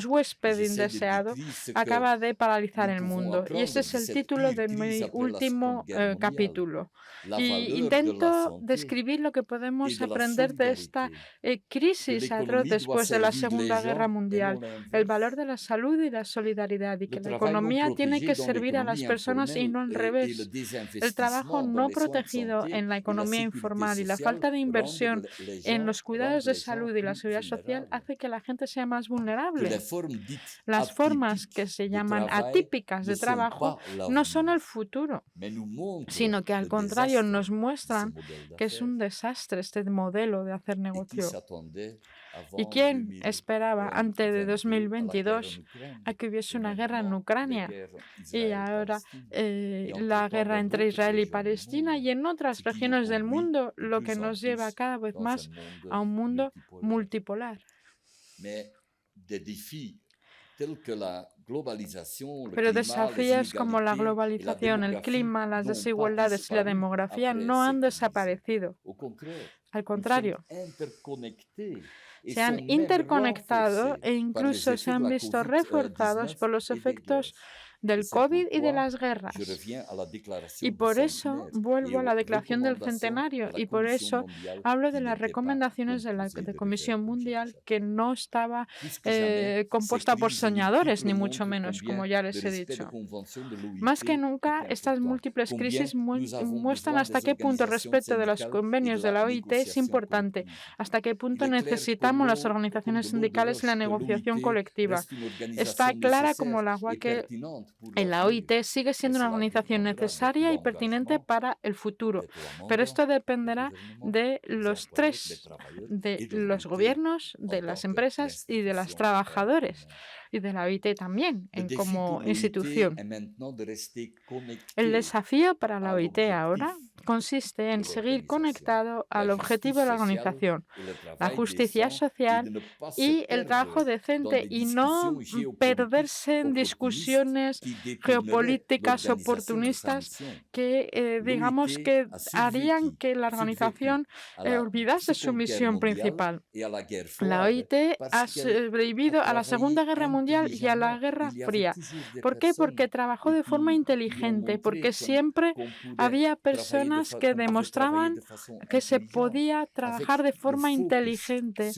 huésped indeseado acaba de paralizar el mundo. Y ese es el título de mi último capítulo. Y intento describir lo que podemos aprender de esta crisis atroz después de la Segunda Guerra Mundial, el valor de la salud y la solidaridad, y que la economía tiene que servir a las personas y no al revés. El trabajo no protegido en la economía informal y la falta de inversión en los cuidados de salud y la seguridad social hace que la gente sea más vulnerable. Las formas que se llaman atípicas de trabajo no son el futuro, sino que al contrario nos muestran que es un desastre este modelo de hacer negocio. ¿Y quién esperaba antes de 2022 a que hubiese una guerra en Ucrania y ahora la guerra entre Israel y Palestina y en otras regiones del mundo, lo que nos lleva cada vez más a un mundo multipolar? Pero desafíos como la globalización, el clima, las desigualdades y la demografía no han desaparecido. Al contrario, se han interconectado e incluso se han visto reforzados por los efectos del COVID y de las guerras. Y por eso vuelvo a la Declaración del Centenario y por eso hablo de las recomendaciones de la Comisión Mundial, que no estaba compuesta por soñadores, ni mucho menos, como ya les he dicho. Más que nunca, estas múltiples crisis muestran hasta qué punto el respeto de los convenios de la OIT es importante, hasta qué punto necesitamos las organizaciones sindicales y la negociación colectiva. Está clara como el agua que la OIT sigue siendo una organización necesaria y pertinente para el futuro, pero esto dependerá de los tres, de los gobiernos, de las empresas y de los trabajadores, y de la OIT también como institución. El desafío para la OIT ahora consiste en seguir conectado al objetivo de la organización, la justicia social y el trabajo decente, y no perderse en discusiones geopolíticas oportunistas que digamos que harían que la organización olvidase su misión principal. La OIT ha sobrevivido a la Segunda Guerra Mundial y a la Guerra Fría. ¿Por qué? Porque trabajó de forma inteligente, porque siempre había personas que demostraban que se podía trabajar de forma inteligente,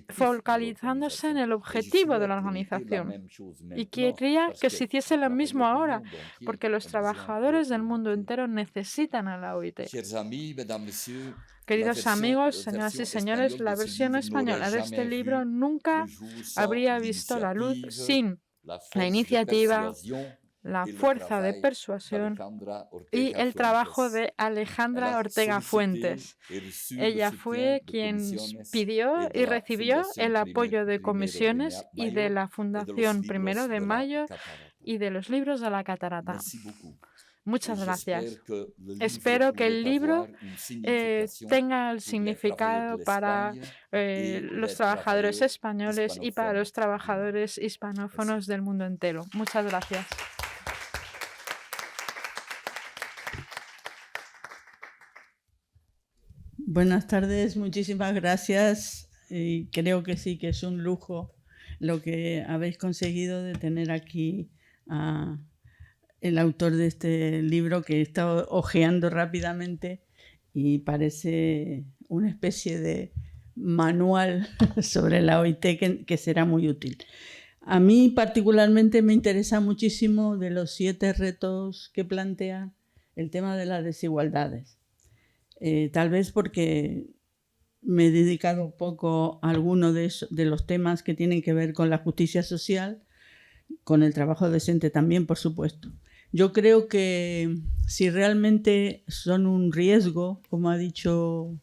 focalizándose en el objetivo de la organización. Y quería que se hiciese lo mismo ahora, porque los trabajadores del mundo entero necesitan a la OIT. Queridos amigos, señoras y señores, la versión española de este libro nunca habría visto la luz sin la iniciativa, la fuerza de persuasión y el trabajo de Alejandra Ortega Fuentes. Ella fue quien pidió y recibió el apoyo de comisiones y de la Fundación 1 de Mayo y de los libros de la Catarata. Muchas gracias. Espero que el libro tenga el significado para los trabajadores españoles y para los trabajadores hispanófonos del mundo entero. Muchas gracias. Buenas tardes, muchísimas gracias. Y creo que sí, que es un lujo lo que habéis conseguido de tener aquí a el autor de este libro, que he estado hojeando rápidamente y parece una especie de manual sobre la OIT que será muy útil. A mí particularmente me interesa muchísimo de los 7 retos que plantea el tema de las desigualdades. Tal vez porque me he dedicado un poco a algunos de los temas que tienen que ver con la justicia social, con el trabajo decente también, por supuesto. Yo creo que si realmente son un riesgo, como ha dicho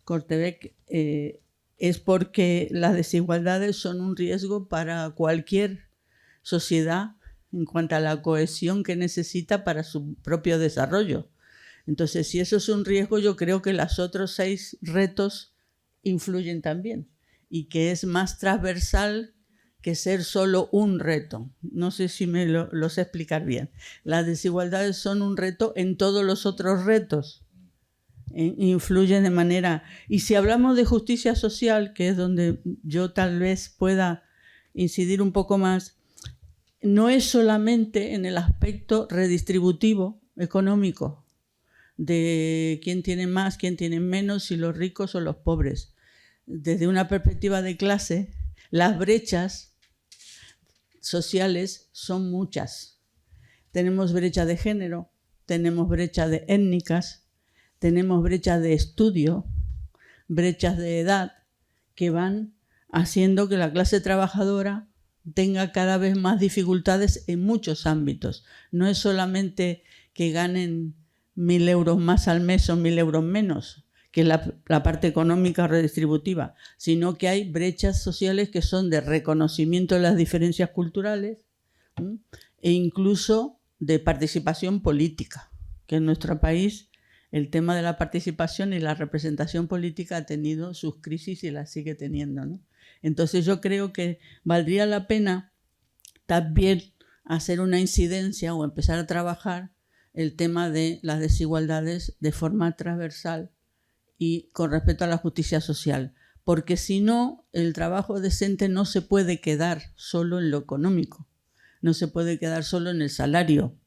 Kortebek, es porque las desigualdades son un riesgo para cualquier sociedad en cuanto a la cohesión que necesita para su propio desarrollo. Entonces, si eso es un riesgo, yo creo que los otros 6 retos influyen también y que es más transversal que ser solo un reto. No sé si me lo sé explicar bien. Las desigualdades son un reto en todos los otros retos. Influyen de manera... Y si hablamos de justicia social, que es donde yo tal vez pueda incidir un poco más, no es solamente en el aspecto redistributivo económico, de quién tiene más, quién tiene menos, si los ricos o los pobres. Desde una perspectiva de clase, las brechas sociales son muchas. Tenemos brecha de género, tenemos brecha de étnicas, tenemos brechas de estudio, brechas de edad, que van haciendo que la clase trabajadora tenga cada vez más dificultades en muchos ámbitos. No es solamente que ganen 1.000 euros más al mes o 1.000 euros menos, que es la parte económica redistributiva, sino que hay brechas sociales que son de reconocimiento de las diferencias culturales e incluso de participación política, que en nuestro país el tema de la participación y la representación política ha tenido sus crisis y las sigue teniendo, ¿no? Entonces yo creo que valdría la pena también hacer una incidencia o empezar a trabajar el tema de las desigualdades de forma transversal y con respecto a la justicia social, porque si no, el trabajo decente no se puede quedar solo en lo económico, no se puede quedar solo en el salario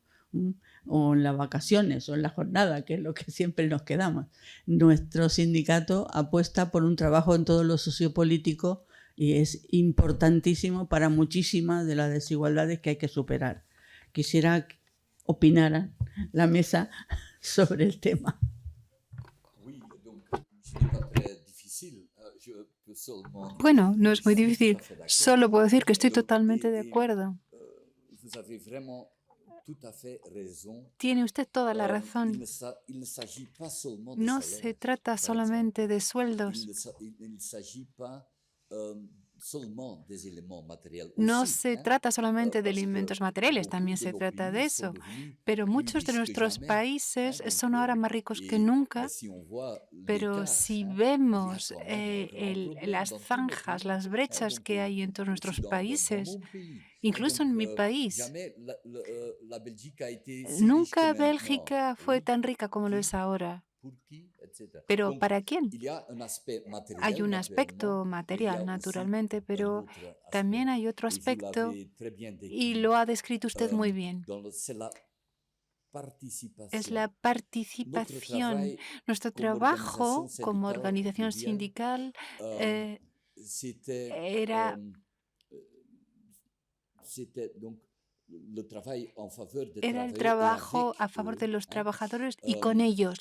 o en las vacaciones o en la jornada, que es lo que siempre nos quedamos. Nuestro sindicato apuesta por un trabajo en todo lo sociopolítico y es importantísimo para muchísimas de las desigualdades que hay que superar. Quisiera opinar la mesa sobre el tema. Bueno, no es muy difícil. Solo puedo decir que estoy totalmente de acuerdo. Tiene usted toda la razón. No se trata solamente de sueldos. No se trata solamente de elementos materiales, también se trata de eso. Pero muchos de nuestros países son ahora más ricos que nunca. Pero si vemos las zanjas, las brechas que hay en todos nuestros países, incluso en mi país, nunca Bélgica fue tan rica como lo es ahora. ¿Pero para quién? Hay un aspecto material, naturalmente, pero también hay otro aspecto, y lo ha descrito usted muy bien. Es la participación. Nuestro trabajo como organización sindical era el trabajo a favor de los trabajadores y con ellos.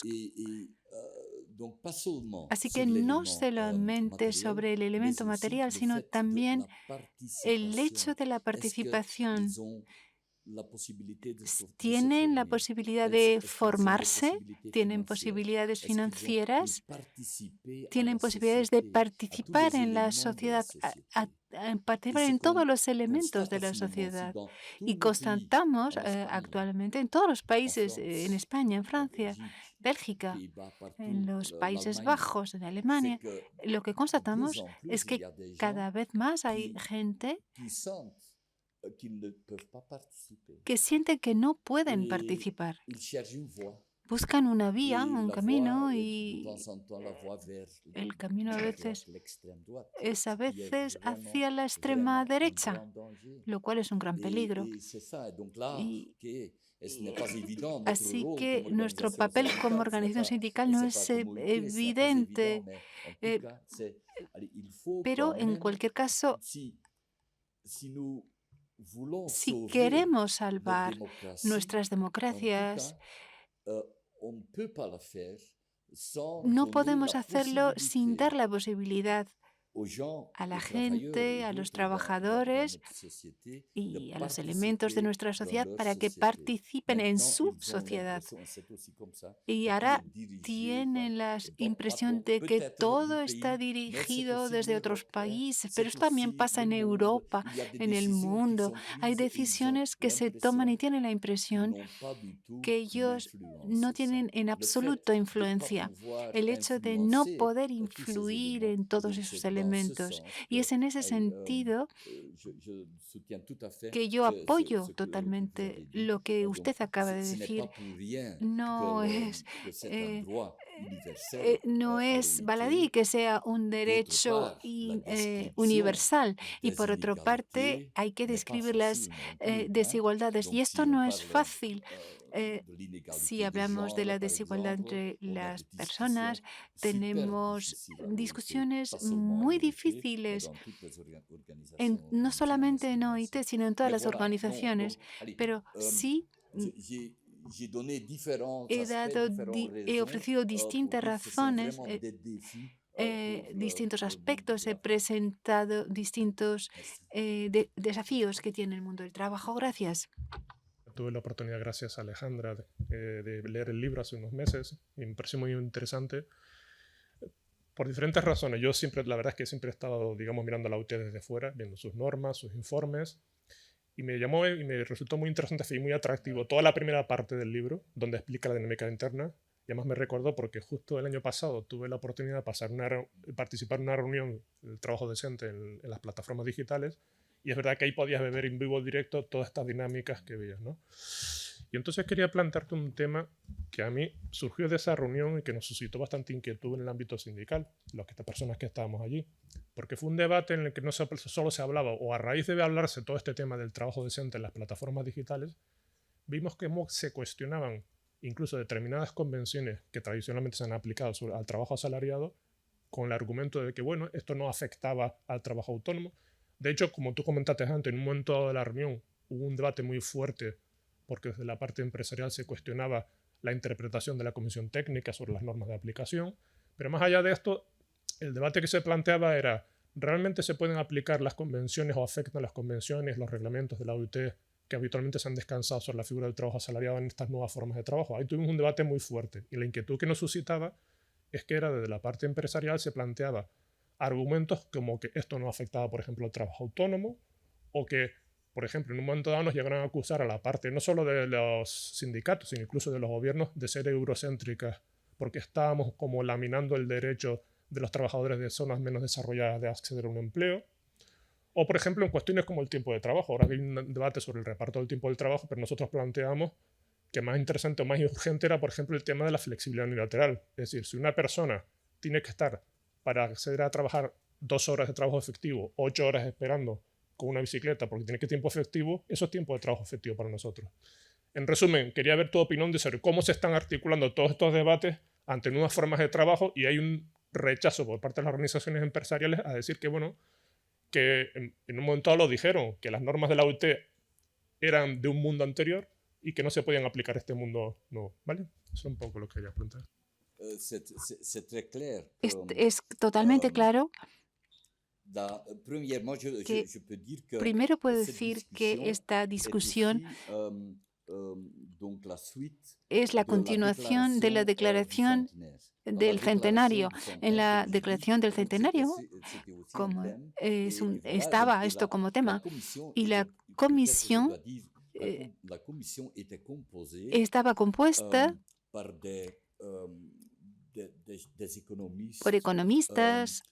Así que no solamente sobre el elemento material, sino también el hecho de la participación. Tienen la posibilidad de formarse, tienen posibilidades financieras, tienen posibilidades de participar en la sociedad, participar en todos los elementos de la sociedad. Y constatamos actualmente en todos los países, en España, en Francia, Bélgica, en los Países Bajos, en Alemania, lo que constatamos es que cada vez más hay gente que siente que no pueden participar. Buscan una vía, un camino, y el camino a veces es hacia la extrema derecha, lo cual es un gran peligro. Y Así que nuestro papel como organización sindical no es evidente, pero en cualquier caso, si queremos salvar nuestras democracias, no podemos hacerlo sin dar la posibilidad a la gente, a los trabajadores y a los elementos de nuestra sociedad para que participen en su sociedad. Y ahora tienen la impresión de que todo está dirigido desde otros países, pero esto también pasa en Europa, en el mundo. Hay decisiones que se toman y tienen la impresión que ellos no tienen en absoluto influencia. El hecho de no poder influir en todos esos elementos. Y es en ese sentido que yo apoyo totalmente lo que usted acaba de decir. No es baladí que sea un derecho universal. Y por otra parte, hay que describir las desigualdades. Y esto no es fácil. Si hablamos de la desigualdad entre las personas, tenemos discusiones muy difíciles, no solamente en OIT, sino en todas las organizaciones, pero sí he ofrecido distintas razones, distintos aspectos, he presentado distintos desafíos que tiene el mundo del trabajo. Gracias. Tuve la oportunidad, gracias a Alejandra, de leer el libro hace unos meses y me pareció muy interesante por diferentes razones. Yo siempre, la verdad es que siempre he estado, digamos, mirando a la UT desde fuera, viendo sus normas, sus informes, y me llamó y me resultó muy interesante y muy atractivo toda la primera parte del libro, donde explica la dinámica interna. Y además me recordó porque justo el año pasado tuve la oportunidad de participar en una reunión del trabajo decente en las plataformas digitales. Y es verdad que ahí podías ver en vivo directo todas estas dinámicas que veías, ¿no? Y entonces quería plantearte un tema que a mí surgió de esa reunión y que nos suscitó bastante inquietud en el ámbito sindical, las personas que estábamos allí. Porque fue un debate en el que no solo se hablaba, o a raíz de hablarse todo este tema del trabajo decente en las plataformas digitales, vimos que se cuestionaban incluso determinadas convenciones que tradicionalmente se han aplicado al trabajo asalariado con el argumento de que, bueno, esto no afectaba al trabajo autónomo. De hecho, como tú comentaste antes, en un momento dado de la reunión hubo un debate muy fuerte porque desde la parte empresarial se cuestionaba la interpretación de la Comisión Técnica sobre las normas de aplicación. Pero más allá de esto, el debate que se planteaba era, ¿realmente se pueden aplicar las convenciones o afectan las convenciones, los reglamentos de la OIT que habitualmente se han descansado sobre la figura del trabajo asalariado en estas nuevas formas de trabajo? Ahí tuvimos un debate muy fuerte y la inquietud que nos suscitaba es que era desde la parte empresarial se planteaba argumentos como que esto no afectaba, por ejemplo, al trabajo autónomo, o que, por ejemplo, en un momento dado nos llegaron a acusar a la parte no solo de los sindicatos, sino incluso de los gobiernos de ser eurocéntricas, porque estábamos como laminando el derecho de los trabajadores de zonas menos desarrolladas de acceder a un empleo. O, por ejemplo, en cuestiones como el tiempo de trabajo. Ahora hay un debate sobre el reparto del tiempo del trabajo, pero nosotros planteamos que más interesante o más urgente era, por ejemplo, el tema de la flexibilidad unilateral. Es decir, si una persona tiene que estar para acceder a trabajar 2 horas de trabajo efectivo, 8 horas esperando con una bicicleta porque tiene que tiempo efectivo, eso es tiempo de trabajo efectivo para nosotros. En resumen, quería ver tu opinión sobre cómo se están articulando todos estos debates ante nuevas formas de trabajo y hay un rechazo por parte de las organizaciones empresariales a decir que, bueno, que en un momento lo dijeron, que las normas de la OIT eran de un mundo anterior y que no se podían aplicar a este mundo nuevo, ¿vale? Eso es un poco lo que quería plantear. Es totalmente claro que primero puedo decir que esta discusión es la continuación de la declaración del centenario. En la declaración del centenario estaba esto como tema y la comisión estaba compuesta por economistas,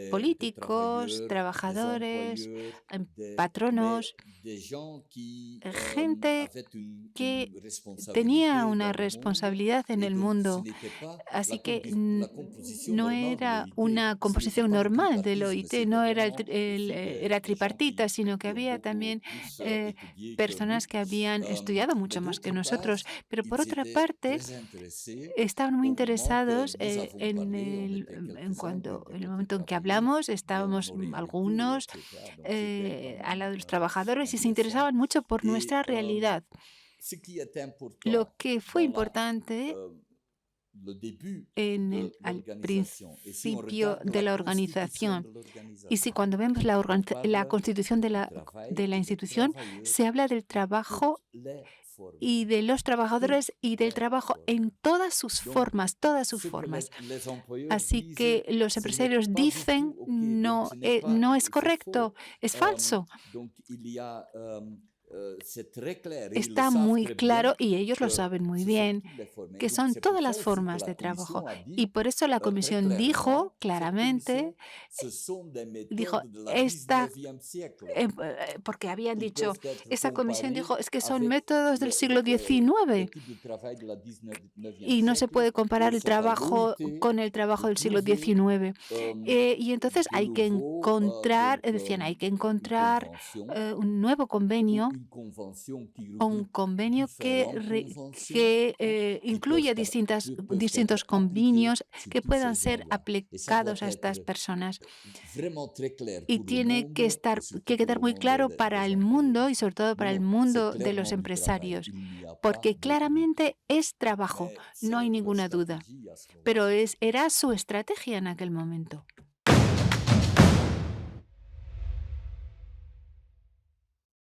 políticos, trabajadores, patronos, gente que tenía una responsabilidad en el mundo. Así que no era una composición normal del OIT, no era, era tripartita, sino que había también personas que habían estudiado mucho más que nosotros. Pero por otra parte, estaban muy interesados en el momento en que hablamos, estábamos algunos al lado de los trabajadores y se interesaban mucho por nuestra realidad. Lo que fue importante al principio de la organización. Y si cuando vemos la constitución de la institución, se habla del trabajo y de los trabajadores y del trabajo en todas sus formas, todas sus formas. Así que los empresarios dicen no es correcto, es falso. Está muy claro, y ellos lo saben muy bien, que son todas las formas de trabajo. Y por eso la Comisión dijo claramente, porque habían dicho, esa Comisión dijo, es que son métodos del siglo XIX y no se puede comparar el trabajo con el trabajo del siglo XIX. Y entonces hay que encontrar un nuevo convenio, un convenio que incluya distintos convenios que puedan ser aplicados a estas personas. Y tiene que quedar muy claro para el mundo y sobre todo para el mundo de los empresarios, porque claramente es trabajo, no hay ninguna duda, pero era su estrategia en aquel momento.